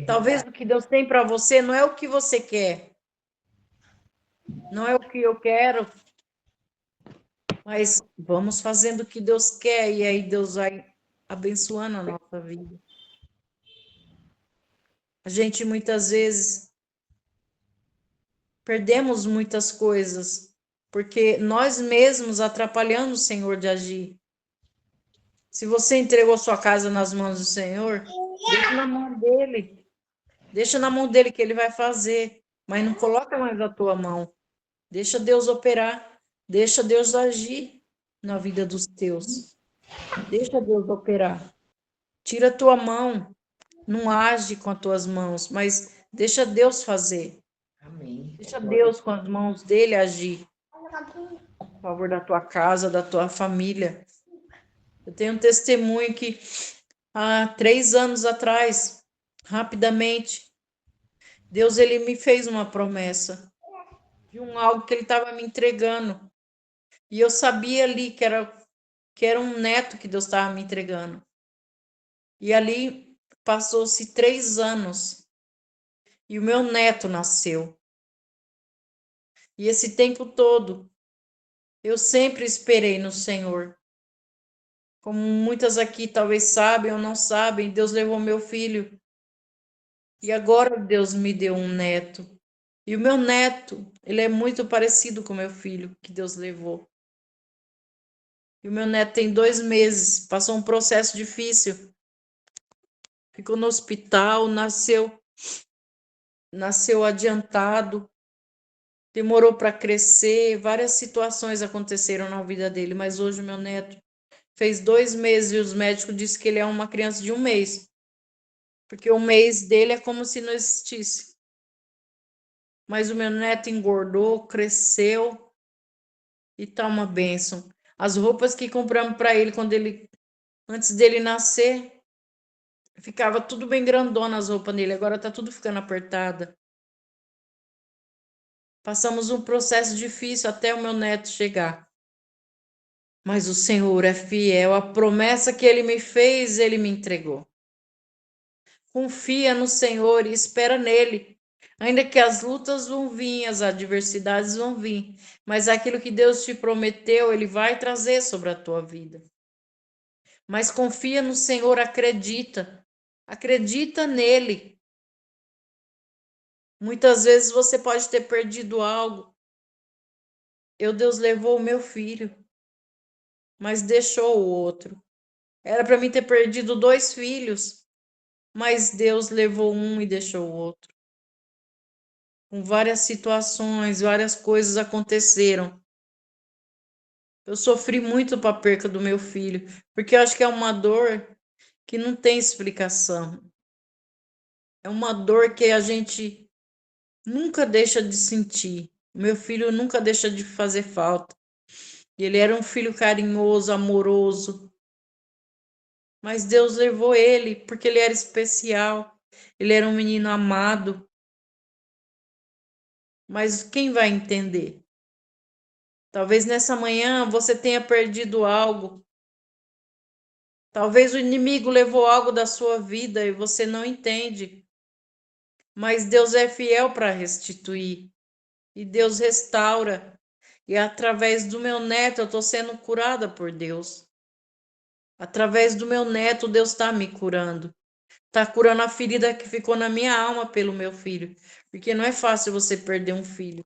Talvez o que Deus tem para você não é o que você quer. Não é o que eu quero. Mas vamos fazendo o que Deus quer e aí Deus vai abençoando a nossa vida. A gente muitas vezes perdemos muitas coisas porque nós mesmos atrapalhamos o Senhor de agir. Se você entregou sua casa nas mãos do Senhor, deixa na mão dele. Deixa na mão dele que ele vai fazer, mas não coloca mais a tua mão. Deixa Deus operar, deixa Deus agir na vida dos teus. Deixa Deus operar. Tira a tua mão, não age com as tuas mãos, mas deixa Deus fazer. Amém. Deixa Deus, com as mãos dele, agir a favor da tua casa, da tua família. Eu tenho um testemunho que há 3 anos atrás, rapidamente, Deus ele me fez uma promessa de algo que ele estava me entregando. E eu sabia ali que era um neto que Deus estava me entregando. E ali passou-se 3 anos e o meu neto nasceu. E esse tempo todo eu sempre esperei no Senhor. Como muitas aqui talvez sabem ou não sabem, Deus levou meu filho. E agora Deus me deu um neto. E o meu neto, ele é muito parecido com o meu filho que Deus levou. E o meu neto tem 2 meses, passou um processo difícil. Ficou no hospital, nasceu adiantado, demorou para crescer, várias situações aconteceram na vida dele, mas hoje o meu neto fez 2 meses e os médicos disseram que ele é uma criança de 1 mês, porque o mês dele é como se não existisse. Mas o meu neto engordou, cresceu e tá uma bênção. As roupas que compramos para ele antes dele nascer, ficava tudo bem grandona as roupas dele, agora tá tudo ficando apertada. Passamos um processo difícil até o meu neto chegar. Mas o Senhor é fiel, a promessa que ele me fez, ele me entregou. Confia no Senhor e espera nele. Ainda que as lutas vão vir, as adversidades vão vir, mas aquilo que Deus te prometeu, ele vai trazer sobre a tua vida. Mas confia no Senhor, acredita nele. Muitas vezes você pode ter perdido algo. Deus levou o meu filho, mas deixou o outro. Era para mim ter perdido 2 filhos, mas Deus levou um e deixou o outro. Com várias situações, várias coisas aconteceram. Eu sofri muito com a perca do meu filho, porque eu acho que é uma dor que não tem explicação. É uma dor que a gente nunca deixa de sentir. O meu filho nunca deixa de fazer falta. Ele era um filho carinhoso, amoroso. Mas Deus levou ele porque ele era especial. Ele era um menino amado. Mas quem vai entender? Talvez nessa manhã você tenha perdido algo. Talvez o inimigo levou algo da sua vida e você não entende. Mas Deus é fiel para restituir. E Deus restaura. E através do meu neto eu estou sendo curada por Deus. Através do meu neto, Deus está me curando. Está curando a ferida que ficou na minha alma pelo meu filho. Porque não é fácil você perder um filho.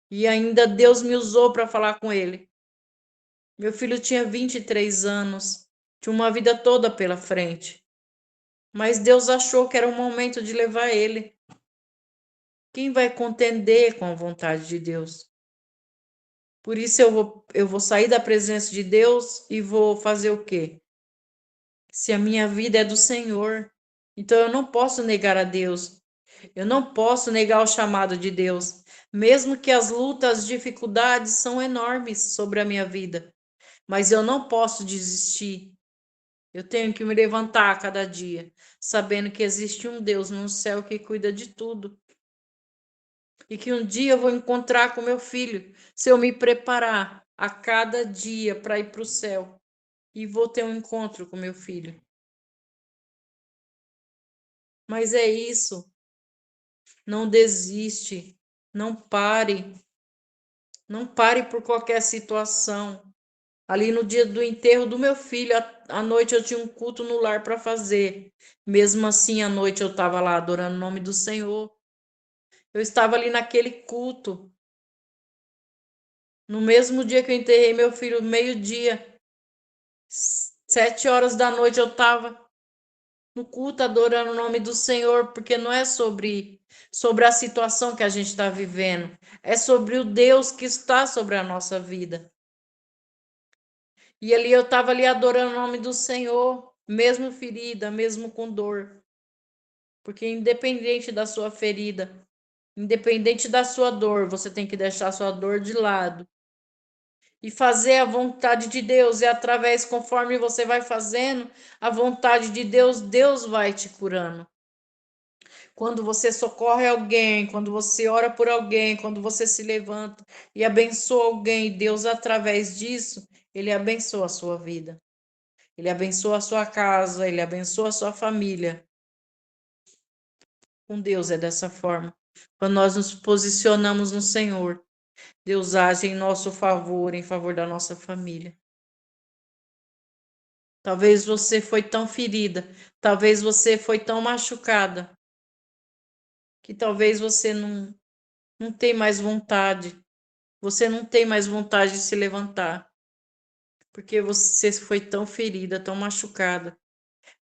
E ainda Deus me usou para falar com ele. Meu filho tinha 23 anos, tinha uma vida toda pela frente. Mas Deus achou que era o momento de levar ele. Quem vai contender com a vontade de Deus? Por isso eu vou sair da presença de Deus e vou fazer o quê? Se a minha vida é do Senhor, então eu não posso negar a Deus. Eu não posso negar o chamado de Deus, mesmo que as lutas, as dificuldades são enormes sobre a minha vida. Mas eu não posso desistir. Eu tenho que me levantar a cada dia, sabendo que existe um Deus no céu que cuida de tudo. E que um dia eu vou encontrar com meu filho, se eu me preparar a cada dia para ir para o céu. E vou ter um encontro com meu filho. Mas é isso. Não desiste. Não pare. Não pare por qualquer situação. Ali no dia do enterro do meu filho, à noite eu tinha um culto no lar para fazer. Mesmo assim, à noite eu estava lá adorando o nome do Senhor. Eu estava ali naquele culto. No mesmo dia que eu enterrei meu filho, meio-dia, 7 horas da noite, eu estava no culto adorando o nome do Senhor, porque não é sobre a situação que a gente está vivendo, é sobre o Deus que está sobre a nossa vida. E ali eu estava ali adorando o nome do Senhor, mesmo ferida, mesmo com dor. Porque independente da sua ferida, Independente da sua dor, você tem que deixar a sua dor de lado e fazer a vontade de Deus. E através, conforme você vai fazendo a vontade de Deus, Deus vai te curando. Quando você socorre alguém, quando você ora por alguém, quando você se levanta e abençoa alguém, Deus, através disso, Ele abençoa a sua vida. Ele abençoa a sua casa, Ele abençoa a sua família. Com Deus é dessa forma. Quando nós nos posicionamos no Senhor, Deus age em nosso favor, em favor da nossa família. Talvez você foi tão ferida, talvez você foi tão machucada, que talvez você não tem mais vontade. Você não tem mais vontade de se levantar, porque você foi tão ferida, tão machucada.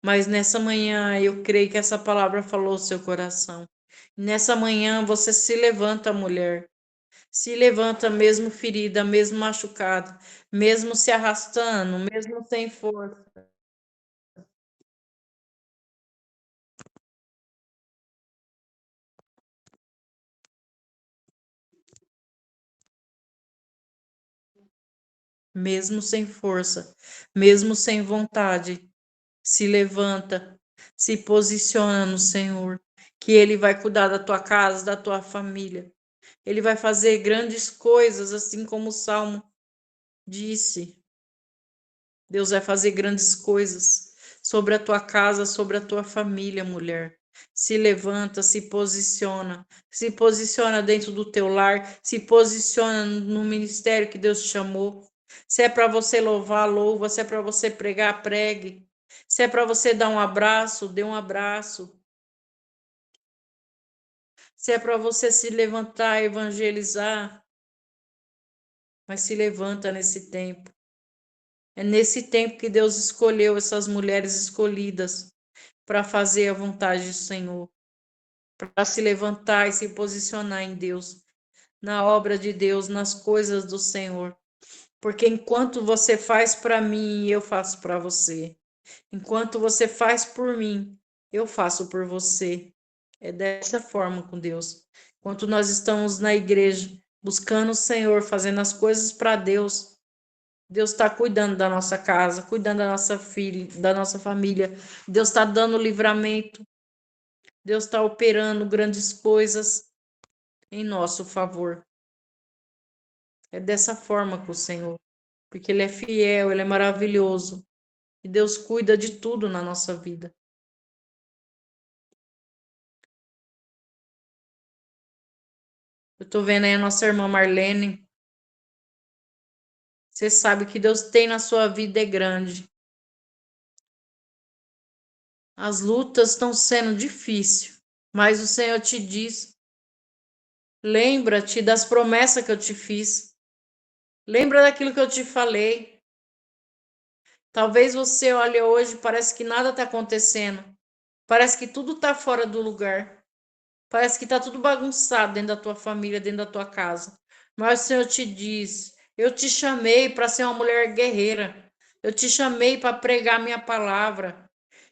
Mas nessa manhã eu creio que essa palavra falou ao seu coração. Nessa manhã você se levanta, mulher. Se levanta mesmo ferida, mesmo machucada, mesmo se arrastando, mesmo sem força. Mesmo sem força, mesmo sem vontade, se levanta, se posiciona no Senhor, que Ele vai cuidar da tua casa, da tua família. Ele vai fazer grandes coisas, assim como o Salmo disse. Deus vai fazer grandes coisas sobre a tua casa, sobre a tua família, mulher. Se levanta, se posiciona dentro do teu lar, se posiciona no ministério que Deus te chamou. Se é para você louvar, louva. Se é para você pregar, pregue. Se é para você dar um abraço, dê um abraço. Se é para você se levantar, evangelizar, mas se levanta nesse tempo. É nesse tempo que Deus escolheu essas mulheres escolhidas para fazer a vontade do Senhor, para se levantar e se posicionar em Deus, na obra de Deus, nas coisas do Senhor. Porque enquanto você faz para mim, eu faço para você. Enquanto você faz por mim, eu faço por você. É dessa forma com Deus. Enquanto nós estamos na igreja, buscando o Senhor, fazendo as coisas para Deus, Deus está cuidando da nossa casa, cuidando da nossa filha, da nossa família. Deus está dando livramento. Deus está operando grandes coisas em nosso favor. É dessa forma com o Senhor, porque Ele é fiel, Ele é maravilhoso. E Deus cuida de tudo na nossa vida. Eu estou vendo aí a nossa irmã Marlene. Você sabe que Deus tem na sua vida é grande. As lutas estão sendo difíceis, mas o Senhor te diz: lembra-te das promessas que eu te fiz. Lembra daquilo que eu te falei. Talvez você olhe hoje, parece que nada está acontecendo. Parece que tudo está fora do lugar. Parece que está tudo bagunçado dentro da tua família, dentro da tua casa. Mas o Senhor te diz: eu te chamei para ser uma mulher guerreira. Eu te chamei para pregar minha palavra.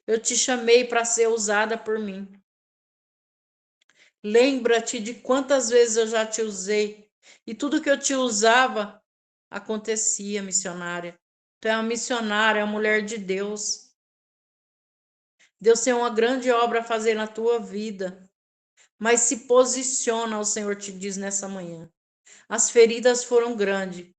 Eu te chamei para ser usada por mim. Lembra-te de quantas vezes eu já te usei. E tudo que eu te usava acontecia, missionária. Tu é uma missionária, é uma mulher de Deus. Deus tem uma grande obra a fazer na tua vida. Mas se posiciona, o Senhor te diz nessa manhã. As feridas foram grandes,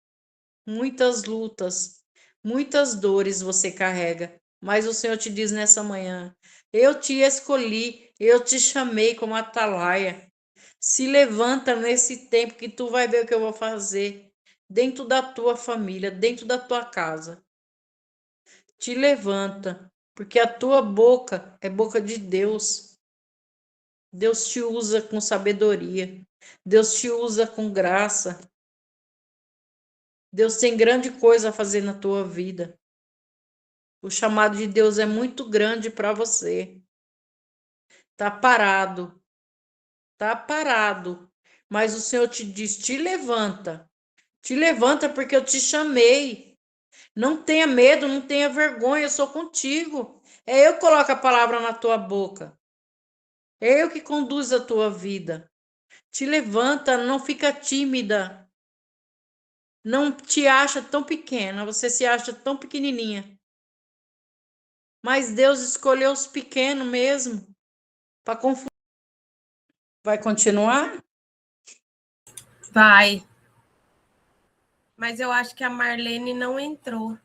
muitas lutas, muitas dores você carrega. Mas o Senhor te diz nessa manhã: eu te escolhi, eu te chamei como atalaia. Se levanta nesse tempo que tu vai ver o que eu vou fazer dentro da tua família, dentro da tua casa. Te levanta, porque a tua boca é boca de Deus. Deus te usa com sabedoria. Deus te usa com graça. Deus tem grande coisa a fazer na tua vida. O chamado de Deus é muito grande para você. Tá parado. Tá parado. Mas o Senhor te diz: te levanta. Te levanta porque eu te chamei. Não tenha medo, não tenha vergonha, eu sou contigo. É eu que coloco a palavra na tua boca. É eu que conduzo a tua vida. Te levanta, não fica tímida. Não te acha tão pequena, você se acha tão pequenininha. Mas Deus escolheu os pequenos mesmo para confundir. Vai continuar? Vai. Mas eu acho que a Marlene não entrou.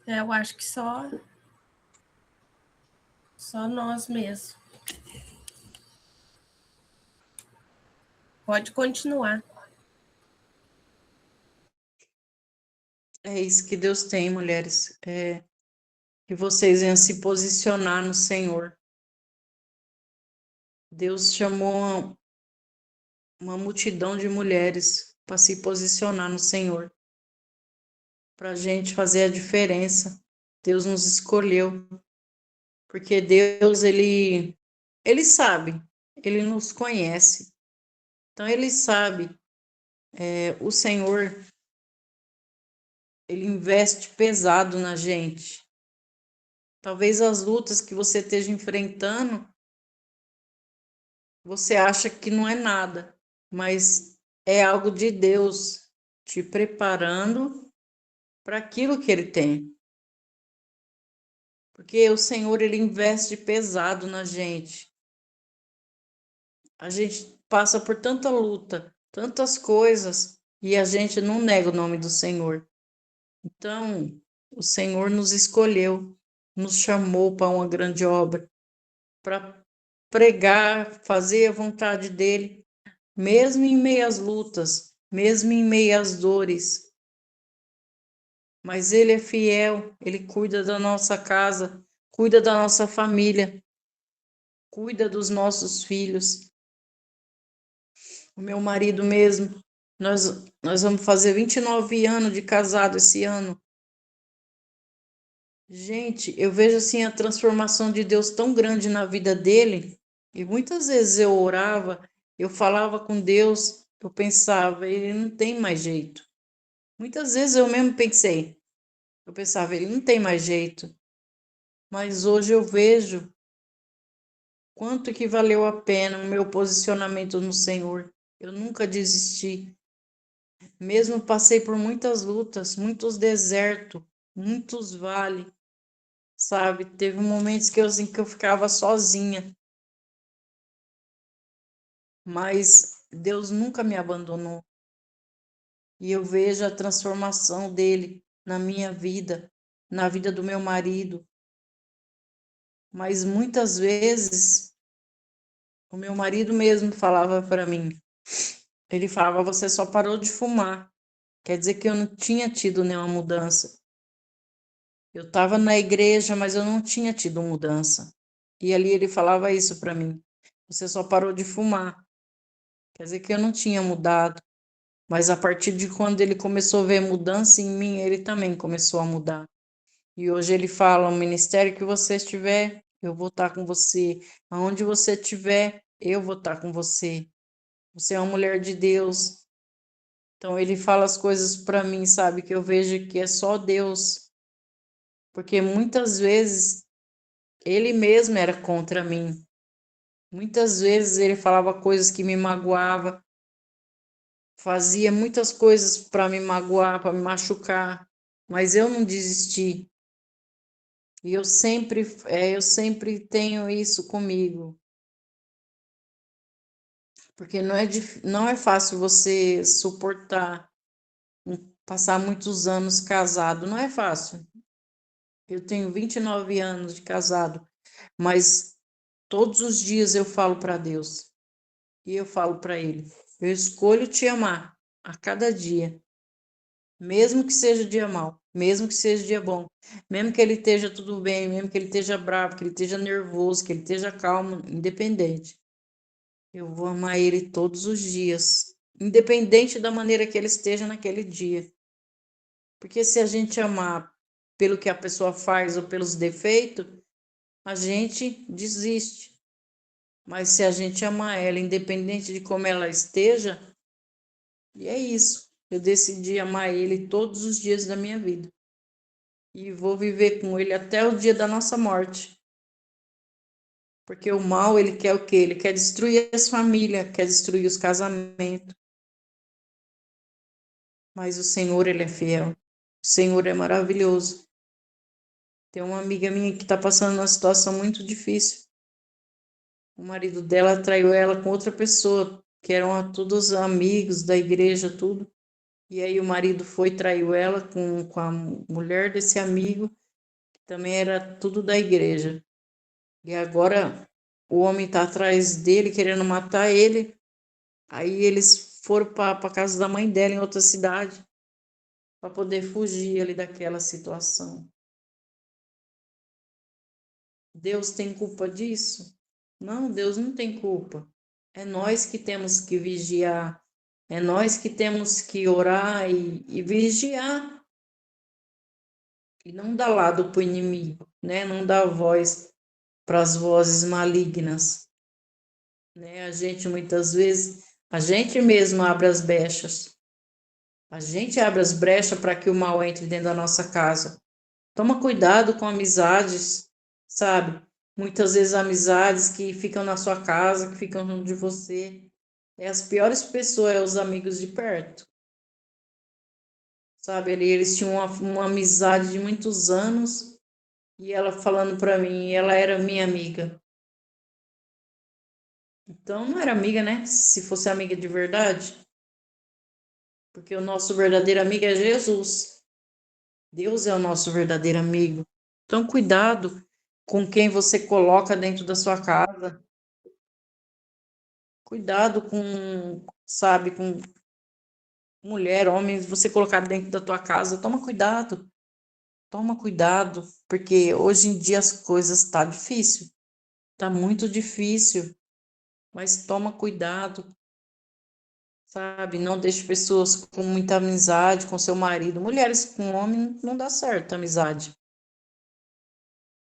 Eu acho que só nós mesmos. Pode continuar. É isso que Deus tem, mulheres. Que vocês venham se posicionar no Senhor. Deus chamou uma multidão de mulheres para se posicionar no Senhor, para a gente fazer a diferença. Deus nos escolheu, porque Deus, ele sabe, ele nos conhece. Então, ele sabe, o Senhor, ele investe pesado na gente. Talvez as lutas que você esteja enfrentando, você acha que não é nada, mas é algo de Deus te preparando para aquilo que ele tem. Porque o Senhor, ele investe pesado na gente. A gente passa por tanta luta, tantas coisas, e a gente não nega o nome do Senhor. Então, o Senhor nos escolheu, nos chamou para uma grande obra, para pregar, fazer a vontade dele, mesmo em meio às lutas, mesmo em meio às dores. Mas ele é fiel, ele cuida da nossa casa, cuida da nossa família, cuida dos nossos filhos. O meu marido mesmo, nós vamos fazer 29 anos de casado esse ano. Gente, eu vejo assim a transformação de Deus tão grande na vida dele, e muitas vezes eu orava, eu falava com Deus, eu pensava, ele não tem mais jeito. Muitas vezes eu mesmo pensei, eu pensava, ele não tem mais jeito. Mas hoje eu vejo quanto que valeu a pena o meu posicionamento no Senhor. Eu nunca desisti. Mesmo passei por muitas lutas, muitos desertos, muitos vales, sabe? Teve momentos que assim, que eu ficava sozinha, mas Deus nunca me abandonou. E eu vejo a transformação dele na minha vida, na vida do meu marido. Mas muitas vezes o meu marido mesmo falava para mim, ele falava, você só parou de fumar. Quer dizer que eu não tinha tido nenhuma mudança. Eu estava na igreja, mas eu não tinha tido mudança. E ali ele falava isso para mim. Você só parou de fumar. Quer dizer que eu não tinha mudado. Mas a partir de quando ele começou a ver mudança em mim, ele também começou a mudar. E hoje ele fala: o ministério que você estiver, eu vou estar com você. Aonde você estiver, eu vou estar com você. Você é uma mulher de Deus. Então ele fala as coisas para mim, sabe? Que eu vejo que é só Deus. Porque muitas vezes ele mesmo era contra mim. Muitas vezes ele falava coisas que me magoava, fazia muitas coisas para me magoar, para me machucar, mas eu não desisti. E eu sempre tenho isso comigo, porque não é fácil você suportar, passar muitos anos casado, não é fácil. Eu tenho 29 anos de casado, mas todos os dias eu falo para Deus e eu falo para Ele: eu escolho te amar a cada dia, mesmo que seja dia mau, mesmo que seja dia bom, mesmo que ele esteja tudo bem, mesmo que ele esteja bravo, que ele esteja nervoso, que ele esteja calmo, independente. Eu vou amar ele todos os dias, independente da maneira que ele esteja naquele dia. Porque se a gente amar pelo que a pessoa faz ou pelos defeitos, a gente desiste. Mas se a gente amar ela, independente de como ela esteja, e é isso. Eu decidi amar ele todos os dias da minha vida. E vou viver com ele até o dia da nossa morte. Porque o mal, ele quer o quê? Ele quer destruir as famílias, quer destruir os casamentos. Mas o Senhor, ele é fiel. O Senhor é maravilhoso. Tem uma amiga minha que está passando uma situação muito difícil. O marido dela traiu ela com outra pessoa, que eram todos amigos da igreja, tudo. E aí o marido foi e traiu ela com a mulher desse amigo, que também era tudo da igreja. E agora o homem está atrás dele, querendo matar ele. Aí eles foram para a casa da mãe dela, em outra cidade, para poder fugir ali daquela situação. Deus tem culpa disso? Não, Deus não tem culpa. É nós que temos que vigiar. É nós que temos que orar e vigiar. E não dar lado para o inimigo, né? Não dar voz para as vozes malignas. Né? A gente, muitas vezes, a gente mesmo abre as brechas. A gente abre as brechas para que o mal entre dentro da nossa casa. Toma cuidado com amizades, sabe? Muitas vezes amizades que ficam na sua casa, que ficam junto de você. As piores pessoas são os amigos de perto. Sabe? Eles tinham uma amizade de muitos anos e ela falando para mim, ela era minha amiga. Então não era amiga, né? Se fosse amiga de verdade. Porque o nosso verdadeiro amigo é Jesus. Deus é o nosso verdadeiro amigo. Então cuidado com quem você coloca dentro da sua casa. Cuidado com, sabe, com mulher, homem, você colocar dentro da tua casa. Toma cuidado. Toma cuidado, porque hoje em dia as coisas tá difícil. Tá muito difícil, mas toma cuidado, sabe? Não deixe pessoas com muita amizade com seu marido. Mulheres com homem não dá certo a amizade.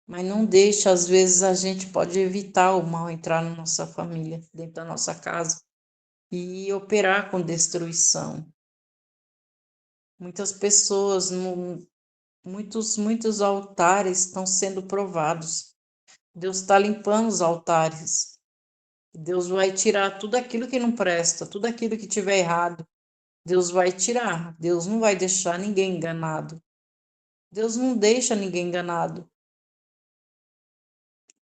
Mas não deixa, às vezes a gente pode evitar o mal entrar na nossa família, dentro da nossa casa e operar com destruição. Muitas pessoas, muitos altares estão sendo provados. Deus está limpando os altares. Deus vai tirar tudo aquilo que não presta, tudo aquilo que tiver errado. Deus vai tirar. Deus não vai deixar ninguém enganado. Deus não deixa ninguém enganado.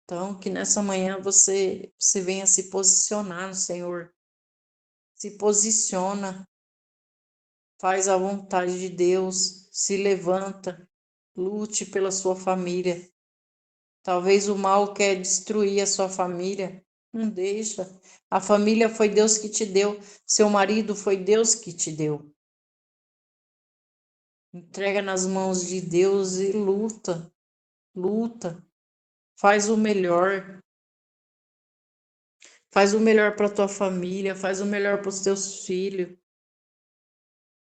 Então, que nessa manhã você venha se posicionar no Senhor. Se posiciona. Faz a vontade de Deus. Se levanta. Lute pela sua família. Talvez o mal quer destruir a sua família. Não deixa. A família foi Deus que te deu. Seu marido foi Deus que te deu. Entrega nas mãos de Deus e luta. Luta. Faz o melhor. Faz o melhor para tua família. Faz o melhor para os teus filhos.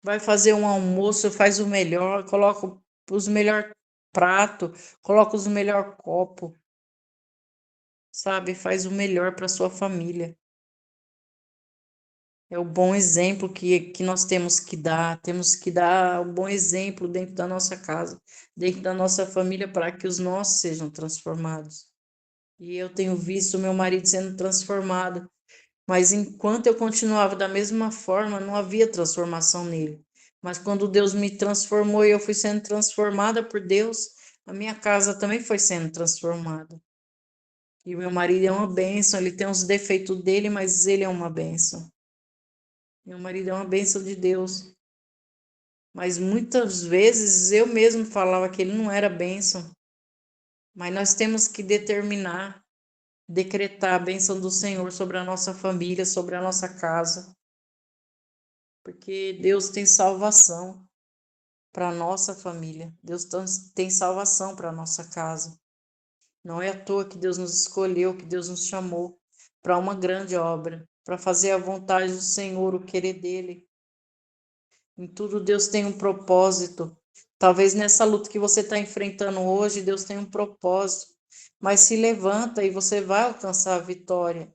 Vai fazer um almoço, faz o melhor. Coloca os melhores pratos. Coloca os melhores copos. Sabe? Faz o melhor para sua família. É o bom exemplo que nós temos que dar. Temos que dar o bom exemplo dentro da nossa casa, dentro da nossa família, para que os nossos sejam transformados. E eu tenho visto meu marido sendo transformado, mas enquanto eu continuava da mesma forma, não havia transformação nele. Mas quando Deus me transformou e eu fui sendo transformada por Deus, a minha casa também foi sendo transformada. E o meu marido é uma bênção, ele tem os defeitos dele, mas ele é uma bênção. Meu marido é uma bênção de Deus. Mas muitas vezes eu mesmo falava que ele não era bênção. Mas nós temos que determinar, decretar a bênção do Senhor sobre a nossa família, sobre a nossa casa. Porque Deus tem salvação para a nossa família. Deus tem salvação para a nossa casa. Não é à toa que Deus nos escolheu, que Deus nos chamou para uma grande obra, para fazer a vontade do Senhor, o querer dele. Em tudo Deus tem um propósito. Talvez nessa luta que você está enfrentando hoje, Deus tem um propósito. Mas se levanta e você vai alcançar a vitória.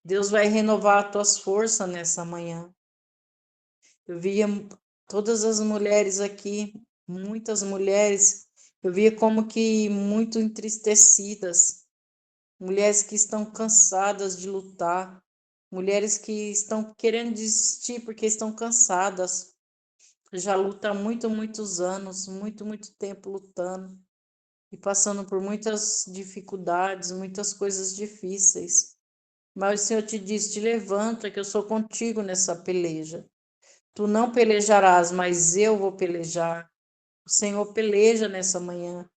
Deus vai renovar as tuas forças nessa manhã. Eu via todas as mulheres aqui, muitas mulheres, eu via como que muito entristecidas, mulheres que estão cansadas de lutar, mulheres que estão querendo desistir porque estão cansadas. Já luta há muitos anos, muito tempo lutando e passando por muitas dificuldades, muitas coisas difíceis. Mas o Senhor te diz: te levanta, que eu sou contigo nessa peleja. Tu não pelejarás, mas eu vou pelejar. O Senhor peleja nessa manhã,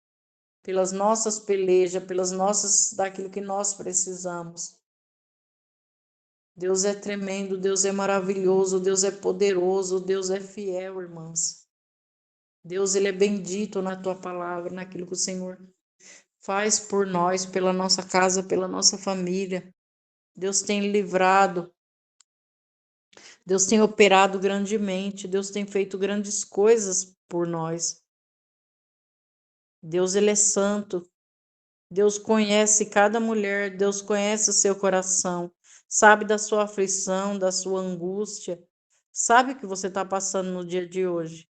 pelas nossas pelejas, pelas nossas, daquilo que nós precisamos. Deus é tremendo, Deus é maravilhoso, Deus é poderoso, Deus é fiel, irmãs. Deus, ele é bendito na tua palavra, naquilo que o Senhor faz por nós, pela nossa casa, pela nossa família. Deus tem livrado, Deus tem operado grandemente, Deus tem feito grandes coisas por nós. Deus, ele é santo. Deus conhece cada mulher, Deus conhece o seu coração, sabe da sua aflição, da sua angústia, sabe o que você está passando no dia de hoje.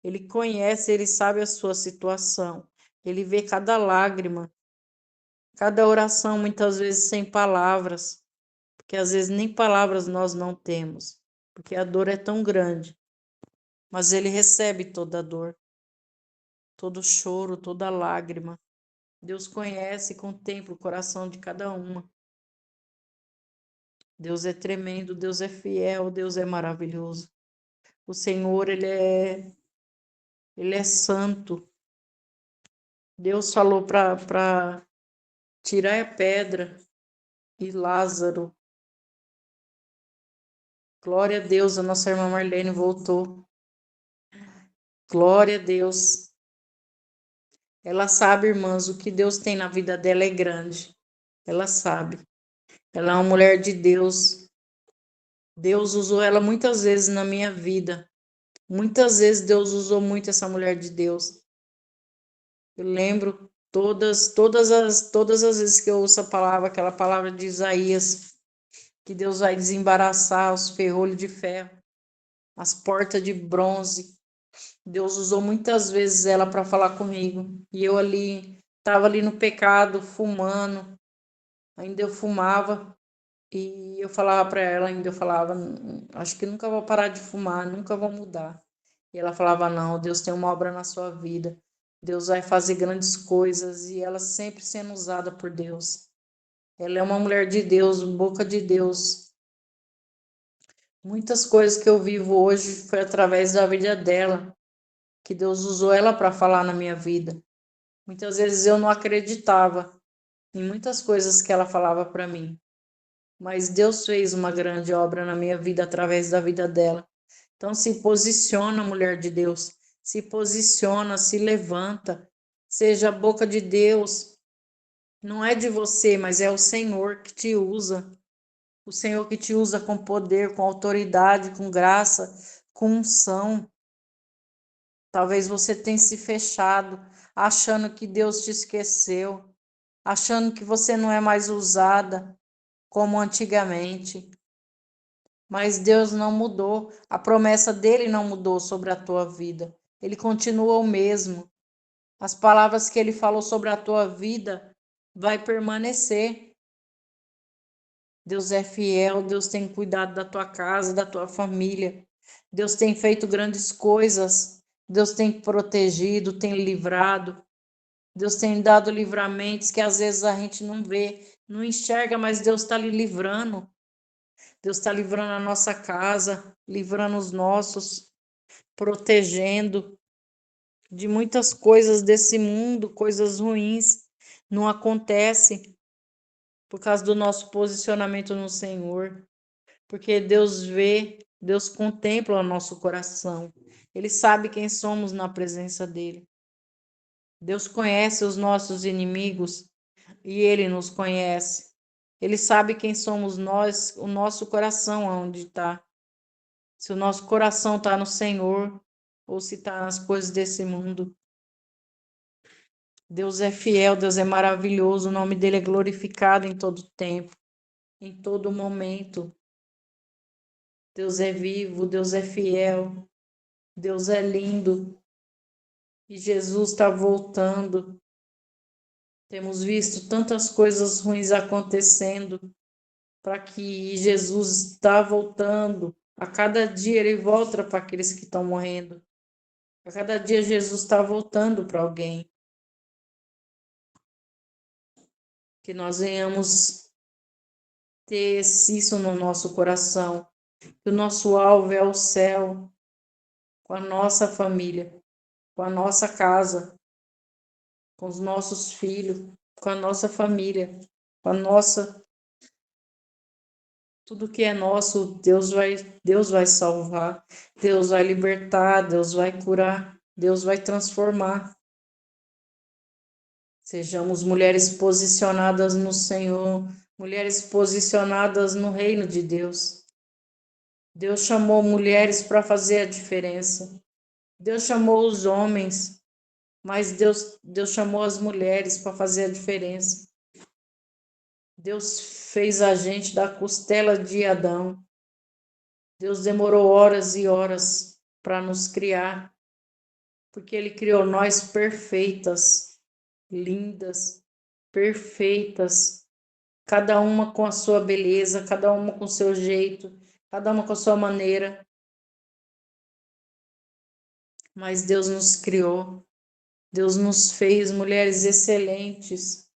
Ele conhece, ele sabe a sua situação, ele vê cada lágrima, cada oração, muitas vezes sem palavras, porque às vezes nem palavras nós não temos, porque a dor é tão grande, mas ele recebe toda a dor, todo choro, toda lágrima. Deus conhece e contempla o coração de cada uma. Deus é tremendo, Deus é fiel, Deus é maravilhoso. O Senhor, ele é santo. Deus falou para tirar a pedra e Lázaro. Glória a Deus, a nossa irmã Marlene voltou. Glória a Deus. Ela sabe, irmãs, o que Deus tem na vida dela é grande. Ela sabe. Ela é uma mulher de Deus. Deus usou ela muitas vezes na minha vida. Muitas vezes Deus usou muito essa mulher de Deus. Eu lembro todas as vezes que eu ouço a palavra, aquela palavra de Isaías, que Deus vai desembaraçar os ferrolhos de ferro, as portas de bronze. Deus usou muitas vezes ela para falar comigo. E eu estava ali no pecado, fumando. Ainda eu fumava e eu falava para ela, eu falava, acho que nunca vou parar de fumar, nunca vou mudar. E ela falava, não, Deus tem uma obra na sua vida. Deus vai fazer grandes coisas e ela sempre sendo usada por Deus. Ela é uma mulher de Deus, boca de Deus. Muitas coisas que eu vivo hoje foi através da vida dela, que Deus usou ela para falar na minha vida. Muitas vezes eu não acreditava em muitas coisas que ela falava para mim, mas Deus fez uma grande obra na minha vida através da vida dela. Então se posiciona, mulher de Deus, se posiciona, se levanta, seja a boca de Deus. Não é de você, mas é o Senhor que te usa. O Senhor que te usa com poder, com autoridade, com graça, com unção. Talvez você tenha se fechado, achando que Deus te esqueceu, achando que você não é mais usada como antigamente. Mas Deus não mudou, a promessa dele não mudou sobre a tua vida. Ele continua o mesmo. As palavras que ele falou sobre a tua vida vai permanecer. Deus é fiel, Deus tem cuidado da tua casa, da tua família. Deus tem feito grandes coisas. Deus tem protegido, tem livrado. Deus tem dado livramentos que às vezes a gente não vê, não enxerga, mas Deus está lhe livrando. Deus está livrando a nossa casa, livrando os nossos, protegendo de muitas coisas desse mundo, coisas ruins. Não acontece por causa do nosso posicionamento no Senhor, porque Deus vê, Deus contempla o nosso coração. Ele sabe quem somos na presença dele. Deus conhece os nossos inimigos e ele nos conhece. Ele sabe quem somos nós, o nosso coração onde está. Se o nosso coração está no Senhor ou se está nas coisas desse mundo. Deus é fiel, Deus é maravilhoso, o nome dele é glorificado em todo tempo. em todo momento. Deus é vivo, Deus é fiel, Deus é lindo e Jesus está voltando. Temos visto tantas coisas ruins acontecendo para que Jesus está voltando. A cada dia ele volta para aqueles que estão morrendo. A cada dia Jesus está voltando para alguém. Que nós venhamos ter isso no nosso coração. Que o nosso alvo é o céu, com a nossa família, com a nossa casa, com os nossos filhos, com a nossa família, com a nossa... Tudo que é nosso, Deus vai salvar, Deus vai libertar, Deus vai curar, Deus vai transformar. Sejamos mulheres posicionadas no Senhor, mulheres posicionadas no reino de Deus. Deus chamou mulheres para fazer a diferença. Deus chamou os homens, mas Deus chamou as mulheres para fazer a diferença. Deus fez a gente da costela de Adão. Deus demorou horas e horas para nos criar, porque Ele criou nós perfeitas, lindas, perfeitas, cada uma com a sua beleza, cada uma com o seu jeito, cada uma com a sua maneira. Mas Deus nos criou, Deus nos fez mulheres excelentes.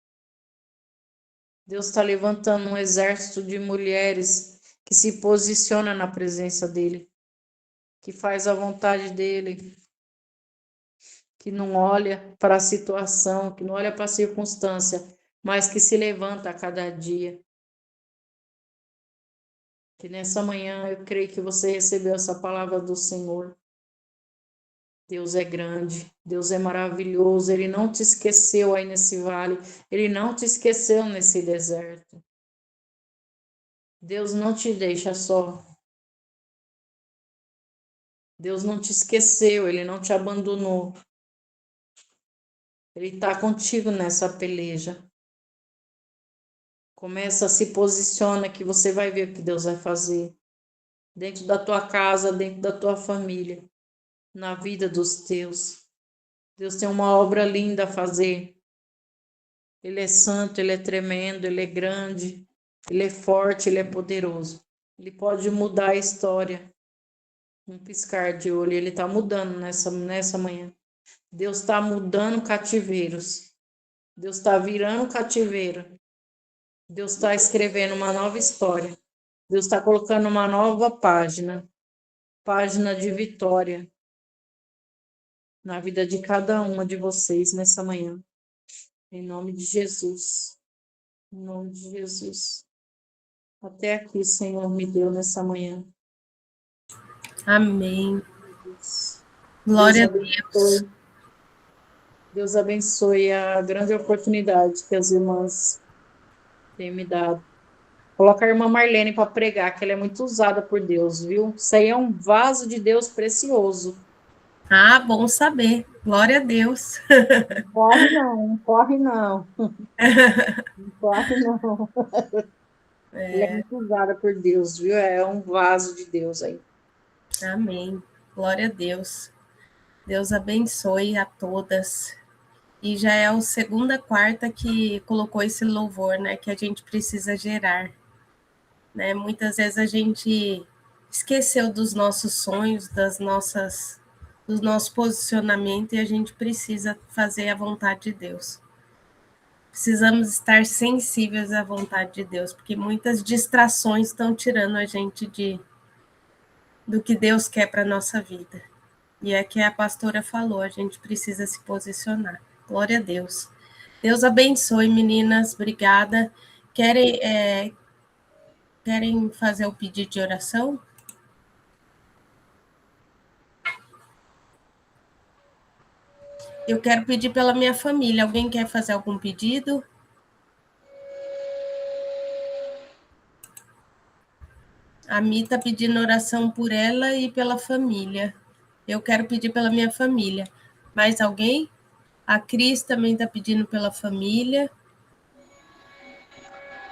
Deus está levantando um exército de mulheres que se posiciona na presença dEle, que faz a vontade dEle, que não olha para a situação, que não olha para a circunstância, mas que se levanta a cada dia. Que nessa manhã eu creio que você recebeu essa palavra do Senhor. Deus é grande, Deus é maravilhoso, Ele não te esqueceu aí nesse vale, Ele não te esqueceu nesse deserto. Deus não te deixa só. Deus não te esqueceu, Ele não te abandonou. Ele está contigo nessa peleja. Começa, se posiciona que você vai ver o que Deus vai fazer. Dentro da tua casa, dentro da tua família, na vida dos teus. Deus tem uma obra linda a fazer. Ele é santo, Ele é tremendo, Ele é grande, Ele é forte, Ele é poderoso. Ele pode mudar a história. Um piscar de olho, Ele está mudando nessa manhã. Deus está mudando cativeiros. Deus está virando cativeiro. Deus está escrevendo uma nova história. Deus está colocando uma nova página. Página de vitória na vida de cada uma de vocês nessa manhã. Em nome de Jesus. Em nome de Jesus. Até aqui, Senhor, me deu nessa manhã. Amém. Glória a Deus. Deus abençoe a grande oportunidade que as irmãs têm me dado. Coloca a irmã Marlene para pregar, que ela é muito usada por Deus, viu? Isso aí é um vaso de Deus precioso. Ah, bom saber. Glória a Deus. Não corre não, não corre não. Não corre não. Ela é muito usada por Deus, viu? É um vaso de Deus aí. Amém. Glória a Deus. Deus abençoe a todas. E já é a segunda quarta que colocou esse louvor, né? Que a gente precisa gerar. Né? Muitas vezes a gente esqueceu dos nossos sonhos, do nosso posicionamento, e a gente precisa fazer a vontade de Deus. Precisamos estar sensíveis à vontade de Deus, porque muitas distrações estão tirando a gente do que Deus quer para a nossa vida. E é que a pastora falou, a gente precisa se posicionar. Glória a Deus. Deus abençoe, meninas. Obrigada. Querem fazer o pedido de oração? Eu quero pedir pela minha família. Alguém quer fazer algum pedido? A Mi está pedindo oração por ela e pela família. Eu quero pedir pela minha família. Mais alguém? A Cris também está pedindo pela família.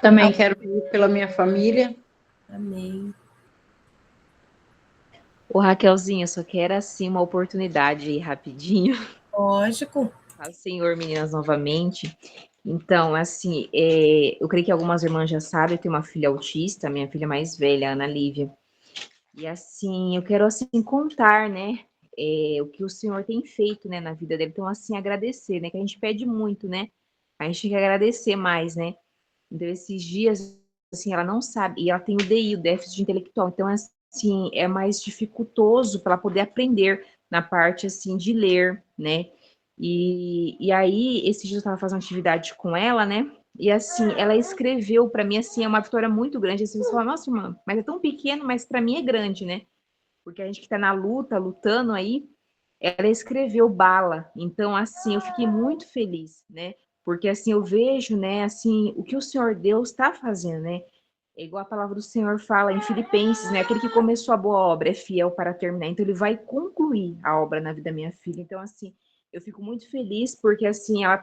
Também quero pedir pela minha família. Amém. Ô, Raquelzinha, só quero assim uma oportunidade aí rapidinho. Lógico. Paz, Senhor, meninas, novamente. Então, assim, eu creio que algumas irmãs já sabem, eu tenho uma filha autista, minha filha mais velha, a Ana Lívia. E assim, eu quero assim contar, né, o que o Senhor tem feito, né, na vida dele. Então, assim, agradecer, né, que a gente pede muito, né? A gente tem que agradecer mais, né? Então, esses dias, assim, ela não sabe, e ela tem o DI, o déficit intelectual. Então, assim, é mais dificultoso para ela poder aprender na parte, assim, de ler, né? E aí, esses dias eu estava fazendo atividade com ela, né? E assim, ela escreveu para mim, assim, é uma vitória muito grande. Assim, você fala, nossa, irmã, mas é tão pequeno, mas para mim é grande, né? Porque a gente que está na luta, lutando aí, ela escreveu bala. Então, assim, eu fiquei muito feliz, né? Porque assim, eu vejo, né, assim, o que o Senhor Deus está fazendo, né? É igual a palavra do Senhor fala em Filipenses, né? Aquele que começou a boa obra é fiel para terminar. Então, ele vai concluir a obra na vida da minha filha. Então, assim, eu fico muito feliz porque, assim, ela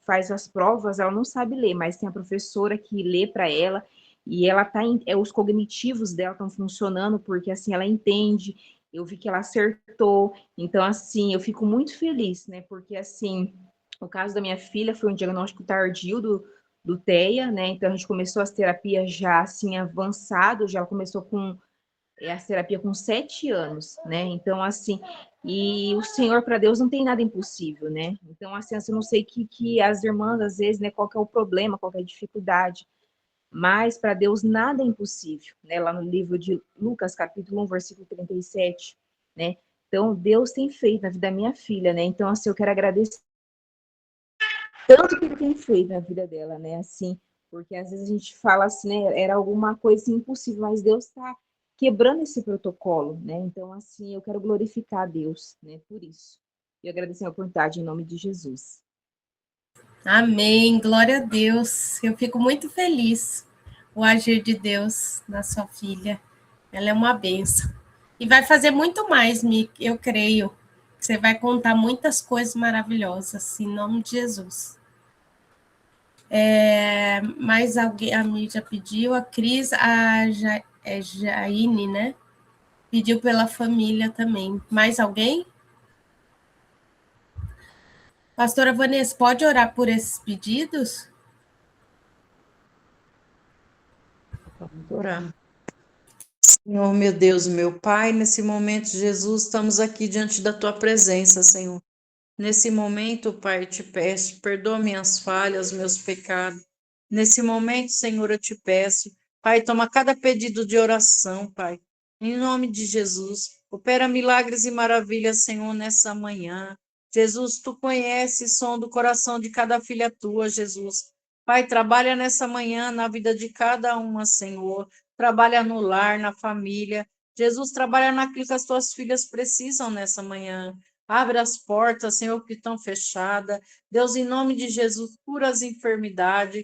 faz as provas, ela não sabe ler, mas tem a professora que lê para ela e ela tá, os cognitivos dela estão funcionando porque, assim, ela entende. Eu vi que ela acertou. Então, assim, eu fico muito feliz, né? Porque, assim, o caso da minha filha foi um diagnóstico tardio do TEA, né? Então a gente começou as terapias já assim avançado, já começou com a terapia com 7 anos, né? Então assim, e o Senhor para Deus não tem nada impossível, né? Então assim, eu não sei que as irmãs às vezes, né? Qual que é o problema, qual que é a dificuldade, mas para Deus nada é impossível, né? Lá no livro de Lucas, capítulo 1, versículo 37, né? Então Deus tem feito na vida da minha filha, né? Então assim, eu quero agradecer tanto que ele tem feito na vida dela, né? Assim, porque às vezes a gente fala assim, né? Era alguma coisa assim, impossível, mas Deus está quebrando esse protocolo, né? Então, assim, eu quero glorificar a Deus, né? Por isso. E agradecer a oportunidade em nome de Jesus. Amém. Glória a Deus. Eu fico muito feliz o agir de Deus na sua filha. Ela é uma benção. E vai fazer muito mais, Mick, eu creio. Você vai contar muitas coisas maravilhosas, em nome de Jesus. Mais alguém, a mídia pediu, a Cris, Jaine, né? Pediu pela família também. Mais alguém? Pastora Vanessa, pode orar por esses pedidos? Vamos orar. Senhor, meu Deus, meu Pai, nesse momento, Jesus, estamos aqui diante da Tua presença, Senhor. Nesse momento, Pai, eu te peço, perdoa minhas falhas, meus pecados. Nesse momento, Senhor, eu te peço, Pai, toma cada pedido de oração, Pai. Em nome de Jesus, opera milagres e maravilhas, Senhor, nessa manhã. Jesus, tu conheces o som do coração de cada filha tua, Jesus. Pai, trabalha nessa manhã na vida de cada uma, Senhor. Trabalha no lar, na família. Jesus, trabalha naquilo que as tuas filhas precisam nessa manhã. Abre as portas, Senhor, que estão fechadas. Deus, em nome de Jesus, cura as enfermidades.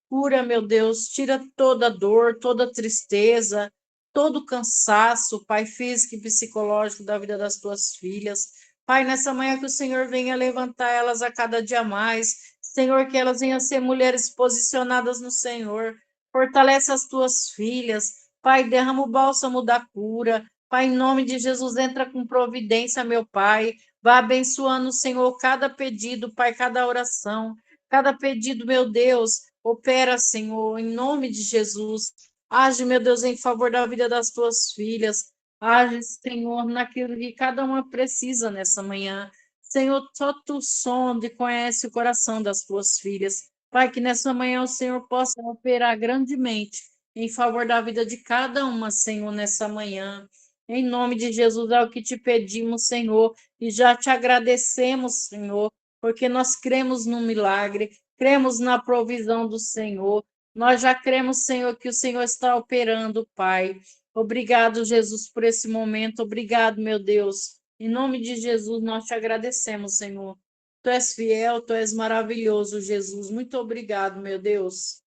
Cura, meu Deus, tira toda dor, toda tristeza, todo cansaço, Pai, físico e psicológico da vida das tuas filhas. Pai, nessa manhã que o Senhor venha levantar elas a cada dia mais. Senhor, que elas venham ser mulheres posicionadas no Senhor. Fortalece as tuas filhas. Pai, derrama o bálsamo da cura. Pai, em nome de Jesus, entra com providência, meu Pai. Vá abençoando, Senhor, cada pedido, Pai, cada oração, cada pedido, meu Deus. Opera, Senhor, em nome de Jesus. Age, meu Deus, em favor da vida das tuas filhas. Age, Senhor, naquilo que cada uma precisa nessa manhã. Senhor, só tu sonda e conhece o coração das tuas filhas. Pai, que nessa manhã o Senhor possa operar grandemente em favor da vida de cada uma, Senhor, nessa manhã. Em nome de Jesus é o que te pedimos, Senhor, e já te agradecemos, Senhor, porque nós cremos no milagre, cremos na provisão do Senhor. Nós já cremos, Senhor, que o Senhor está operando, Pai. Obrigado, Jesus, por esse momento. Obrigado, meu Deus. Em nome de Jesus, nós te agradecemos, Senhor. Tu és fiel, tu és maravilhoso, Jesus. Muito obrigado, meu Deus.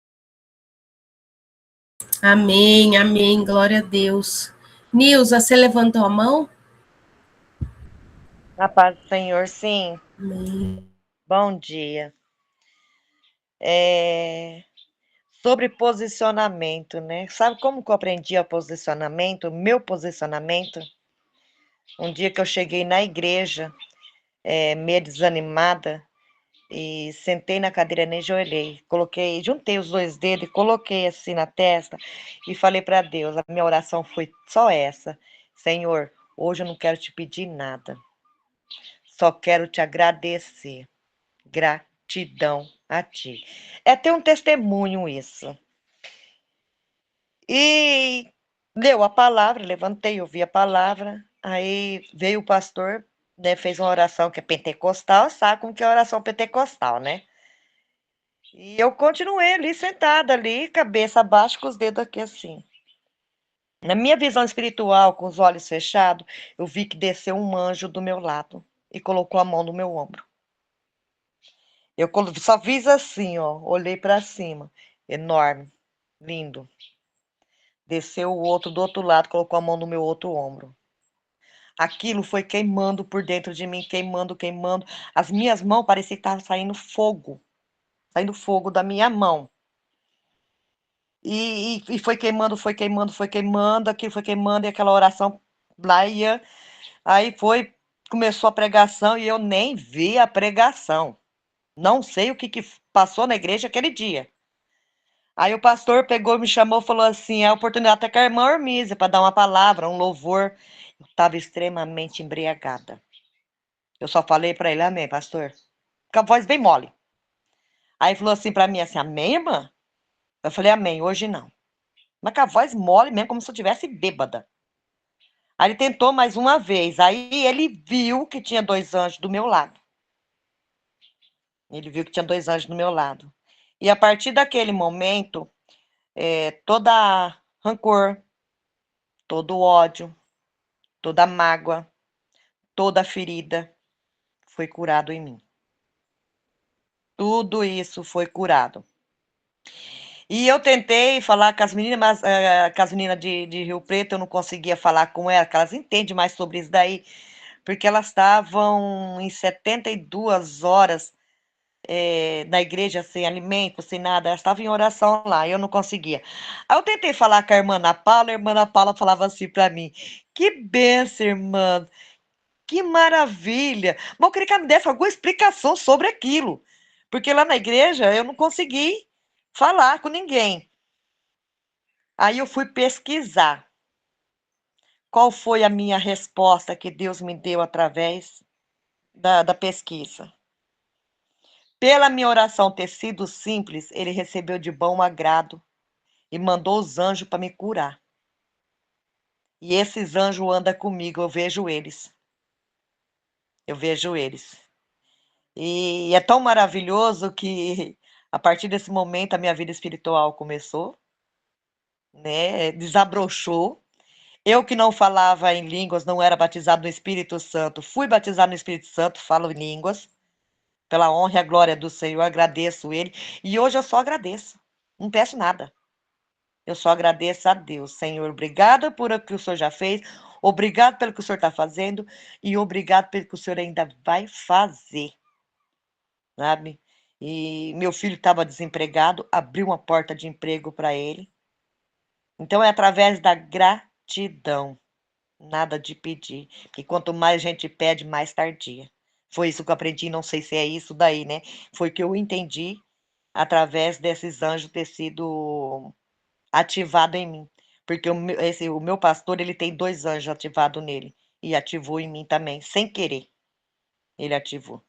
Amém, amém, glória a Deus. Nilza, você levantou a mão? Na paz do Senhor, sim. Amém. Bom dia. Sobre posicionamento, né? Sabe como que eu aprendi a posicionamento? Meu posicionamento? Um dia que eu cheguei na igreja, meio desanimada, e sentei na cadeira, nem joelhei. Juntei os dois dedos e coloquei assim na testa e falei para Deus. A minha oração foi só essa: Senhor, hoje eu não quero te pedir nada, só quero te agradecer. Gratidão a ti. É ter um testemunho isso. E leu a palavra, levantei, ouvi a palavra, aí veio o pastor, né, fez uma oração que é pentecostal, sabe como que é a oração pentecostal, né? E eu continuei ali, sentada ali, cabeça abaixo, com os dedos aqui assim. Na minha visão espiritual, com os olhos fechados, eu vi que desceu um anjo do meu lado e colocou a mão no meu ombro. Eu só fiz assim, ó, olhei para cima, enorme, lindo. Desceu o outro do outro lado, colocou a mão no meu outro ombro. Aquilo foi queimando por dentro de mim, queimando, queimando. As minhas mãos parecia que estava saindo fogo da minha mão. E foi queimando, foi queimando, foi queimando, aquilo foi queimando, e aquela oração lá ia. Aí começou a pregação e eu nem vi a pregação. Não sei o que passou na igreja aquele dia. Aí o pastor pegou, me chamou e falou assim: é a oportunidade até com a irmã Ormísia para dar uma palavra, um louvor. Eu estava extremamente embriagada. Eu só falei para ele: amém, pastor. Com a voz bem mole. Aí falou assim para mim, assim: amém, irmã? Eu falei: amém, hoje não. Mas com a voz mole mesmo, como se eu estivesse bêbada. Aí ele tentou mais uma vez. Aí ele viu que tinha dois anjos do meu lado. Ele viu que tinha dois anjos do meu lado. E a partir daquele momento, toda rancor, todo ódio, toda mágoa, toda ferida foi curado em mim. Tudo isso foi curado. E eu tentei falar com as meninas, mas com as meninas de Rio Preto, eu não conseguia falar com elas, porque elas entendem mais sobre isso daí, porque elas estavam em 72 horas na igreja, sem alimento, sem nada, elas estavam em oração lá, eu não conseguia. Aí eu tentei falar com a irmã Ana Paula falava assim para mim: que bênção, irmã, que maravilha. Mas eu queria que ela me desse alguma explicação sobre aquilo, porque lá na igreja eu não consegui falar com ninguém. Aí eu fui pesquisar qual foi a minha resposta que Deus me deu através da pesquisa. Pela minha oração ter sido simples, ele recebeu de bom agrado e mandou os anjos para me curar. E esses anjos andam comigo, eu vejo eles. Eu vejo eles. E é tão maravilhoso que a partir desse momento a minha vida espiritual começou, né? Desabrochou. Eu que não falava em línguas, não era batizado no Espírito Santo, fui batizado no Espírito Santo, falo em línguas. Pela honra e a glória do Senhor, agradeço ele. E hoje eu só agradeço. Não peço nada. Eu só agradeço a Deus. Senhor, obrigada por o que o Senhor já fez. Obrigado pelo que o Senhor está fazendo. E obrigado pelo que o Senhor ainda vai fazer. Sabe? E meu filho estava desempregado, abriu uma porta de emprego para ele. Então é através da gratidão. Nada de pedir. Porque quanto mais a gente pede, mais tardia. Foi isso que eu aprendi, não sei se é isso daí, né? Foi que eu entendi através desses anjos ter sido ativado em mim. Porque o meu pastor, ele tem dois anjos ativados nele. E ativou em mim também, sem querer. Ele ativou.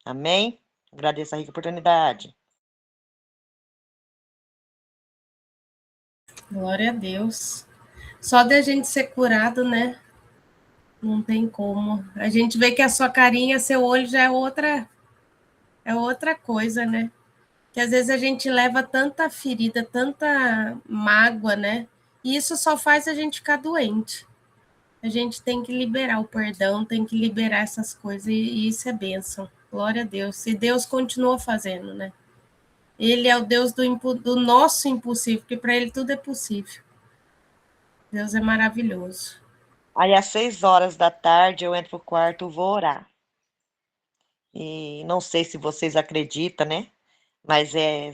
Amém? Agradeço a rica oportunidade. Glória a Deus. Só de a gente ser curado, né? Não tem como. A gente vê que a sua carinha, seu olho já é outra coisa, né? Que às vezes a gente leva tanta ferida, tanta mágoa, né? E isso só faz a gente ficar doente. A gente tem que liberar o perdão, tem que liberar essas coisas, e isso é bênção. Glória a Deus. E Deus continua fazendo, né? Ele é o Deus do nosso impossível, porque para ele tudo é possível. Deus é maravilhoso. Aí, às 6 horas da tarde, eu entro pro quarto e vou orar. E não sei se vocês acreditam, né? mas é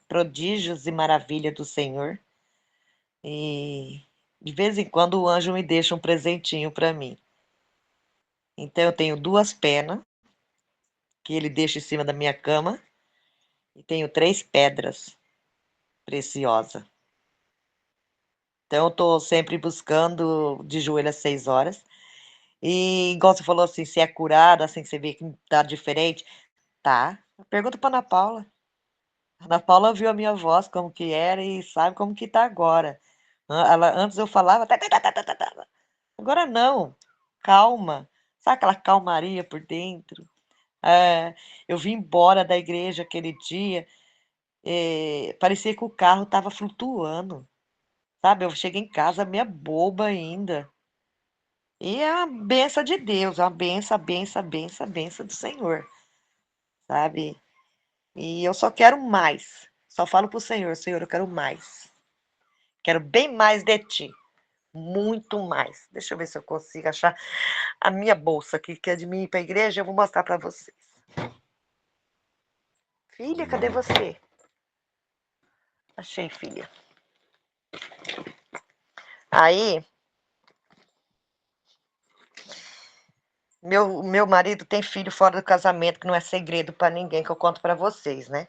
prodígios e maravilha do Senhor. E de vez em quando o anjo me deixa um presentinho para mim. Então eu tenho 2 penas que ele deixa em cima da minha cama e tenho 3 pedras preciosas. Então eu tô sempre buscando de joelho às 6 horas. E igual você falou assim, se é curada, assim, que você vê que tá diferente, tá. Pergunta pra Ana Paula. A Ana Paula viu a minha voz como que era e sabe como que tá agora. Ela, antes eu falava, tá, tá, tá, tá, tá, tá, tá. Agora não, calma. Sabe aquela calmaria por dentro? Eu vim embora da igreja aquele dia, parecia que o carro estava flutuando, sabe? Eu cheguei em casa meia boba ainda. E é uma benção de Deus, é uma benção, benção, benção, benção do Senhor, sabe? E eu só quero mais. Só falo pro Senhor, Senhor, eu quero mais. Quero bem mais de ti. Muito mais. Deixa eu ver se eu consigo achar a minha bolsa aqui, que é de mim ir para a igreja, eu vou mostrar para vocês. Filha, cadê você? Achei, filha. Aí, meu marido tem filho fora do casamento, que não é segredo para ninguém, que eu conto para vocês, né?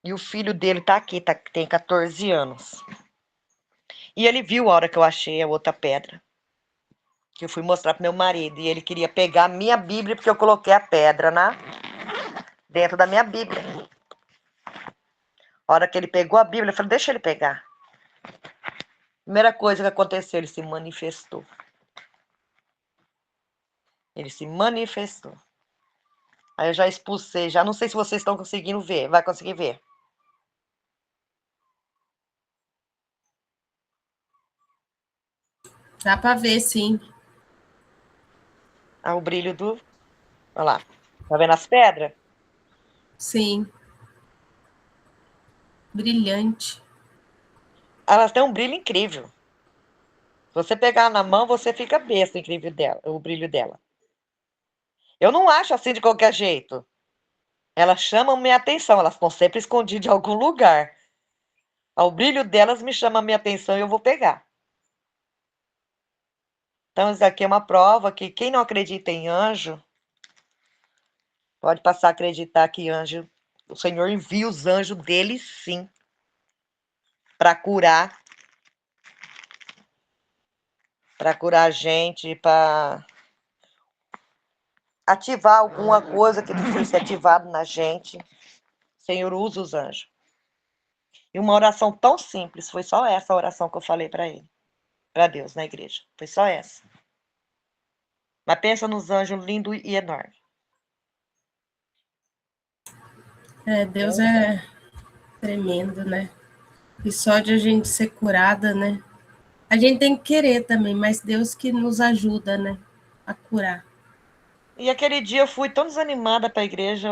E o filho dele tá aqui, tem 14 anos. E ele viu a hora que eu achei a outra pedra, que eu fui mostrar pro meu marido. E ele queria pegar a minha Bíblia, porque eu coloquei a pedra dentro da minha Bíblia. A hora que ele pegou a Bíblia, eu falei, deixa ele pegar. Primeira coisa que aconteceu, ele se manifestou. Ele se manifestou. Aí eu já expulsei, já não sei se vocês estão conseguindo ver. Vai conseguir ver? Dá para ver, sim. Ah, o brilho do... Olha lá. Tá vendo as pedras? Sim. Brilhante. Elas têm um brilho incrível. Se você pegar na mão, você fica besta incrível dela, o brilho dela. Eu não acho assim de qualquer jeito. Elas chamam minha atenção, elas estão sempre escondidas em algum lugar. O brilho delas me chama a minha atenção e eu vou pegar. Então, isso aqui é uma prova que quem não acredita em anjo, pode passar a acreditar que anjo, o Senhor envia os anjos dele sim, para curar a gente, para ativar alguma coisa que precisa ser ativado na gente. O Senhor usa os anjos. E uma oração tão simples, foi só essa oração que eu falei para ele, para Deus na igreja. Foi só essa. Mas pensa nos anjos lindos e enormes. Deus é tremendo, né? E só de a gente ser curada, né? A gente tem que querer também, mas Deus que nos ajuda, né? A curar. E aquele dia eu fui tão desanimada para a igreja,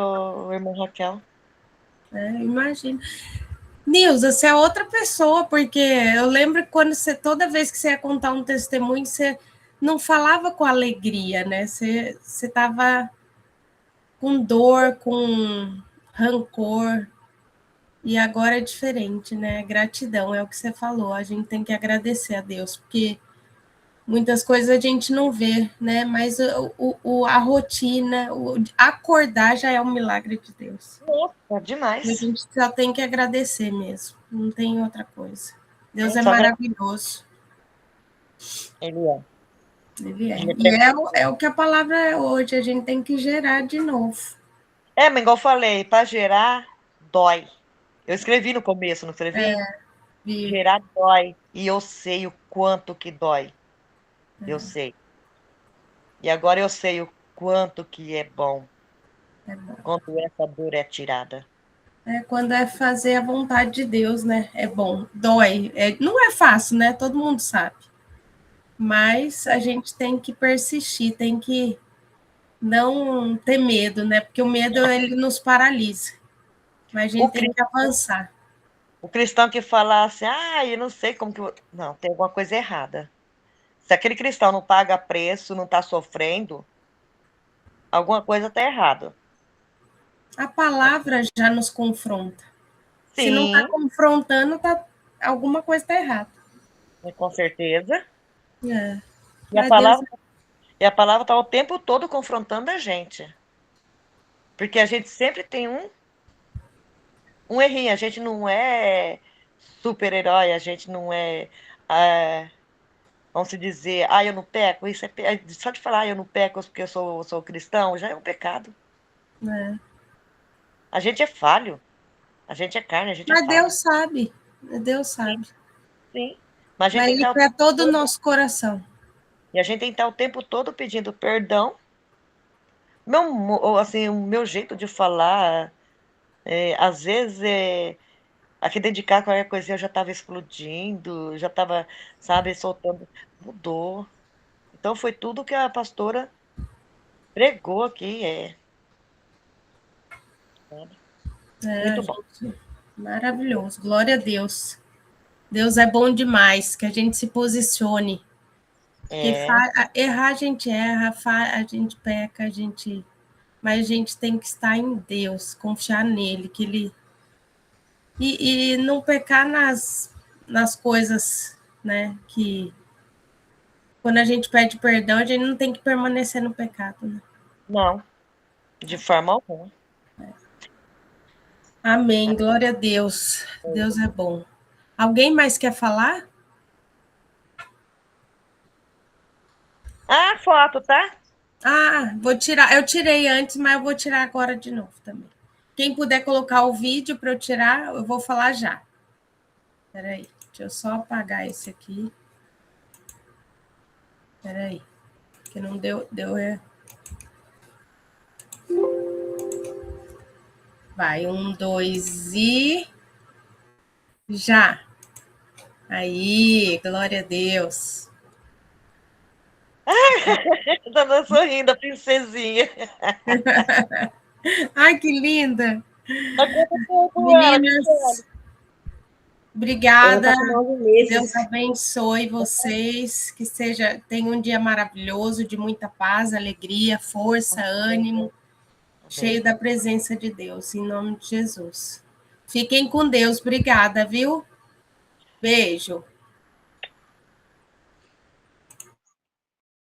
irmã Raquel. Imagina. Nilza, você é outra pessoa, porque eu lembro quando toda vez que você ia contar um testemunho, você não falava com alegria, né? Você estava com dor, com rancor, e agora é diferente, né? Gratidão, é o que você falou, a gente tem que agradecer a Deus, porque muitas coisas a gente não vê, né? Mas a rotina, acordar já é um milagre de Deus. Nossa, demais. A gente só tem que agradecer mesmo, não tem outra coisa. Deus é Só maravilhoso. Ele é. Ele é. E é o que a palavra é hoje, a gente tem que gerar de novo. Mas igual eu falei, para gerar, dói. Eu escrevi no começo, não escrevi? Gerar dói. E eu sei o quanto que dói. Eu sei. E agora eu sei o quanto que é bom. Quando essa dor é tirada. Quando é fazer a vontade de Deus, né? É bom, dói. Não é fácil, né? Todo mundo sabe. Mas a gente tem que persistir, tem que não ter medo, né? Porque o medo, ele nos paralisa. Mas a gente tem que avançar. O cristão que fala assim, eu não sei como que... Não, tem alguma coisa errada. Se aquele cristão não paga preço, não está sofrendo, alguma coisa está errada. A palavra já nos confronta. Se não está Sim, confrontando, alguma coisa está errada. com certeza. É. E a Mas Deus, palavra, e a palavra está o tempo todo confrontando a gente. Porque a gente sempre tem um errinho. A gente não é super-herói, a gente não é, vamos se dizer, eu não peco. Isso só de falar, eu não peco porque eu sou cristão, já é um pecado. é. A gente é falho. A gente é carne, a gente é Mas falho. Deus sabe. Deus Sim, sabe. sim. Mas a gente Mas tem que Ele estar o quer tempo todo o todo, nosso coração. e a gente tem que estar o tempo todo pedindo perdão. Assim, o meu jeito de falar, às vezes, aqui dentro de casa, qualquer coisinha eu já estava explodindo, já estava, sabe, soltando. Mudou. Então foi tudo que a pastora pregou aqui, sabe? É, Muito bom. gente, maravilhoso. Glória a Deus. Deus é bom demais, que a gente se posicione. Porque É, errar a gente erra, a gente peca, mas a gente tem que estar em Deus, confiar nele, que ele e não pecar nas coisas, né? Que quando a gente pede perdão, a gente não tem que permanecer no pecado, né? não, de forma alguma. Amém. Glória a Deus. Deus é bom. Alguém mais quer falar? Ah, foto, tá? Ah, vou tirar. Eu tirei antes, mas eu vou tirar agora de novo também. Quem puder colocar o vídeo para eu tirar, eu vou falar já. Espera aí, deixa eu só apagar esse aqui. Espera aí, que não deu. Vai, 1, 2 e já. Aí, glória a Deus. Tava sorrindo, a princesinha. Ai, que linda! Há quanto tempo ela, Michele? Meninas, Ela obrigada. tá com 9 Deus meses. abençoe vocês, que tenha um dia maravilhoso, de muita paz, alegria, força, ânimo, cheio Amém. da presença de Deus, em nome de Jesus. Fiquem com Deus, obrigada, viu? Beijo.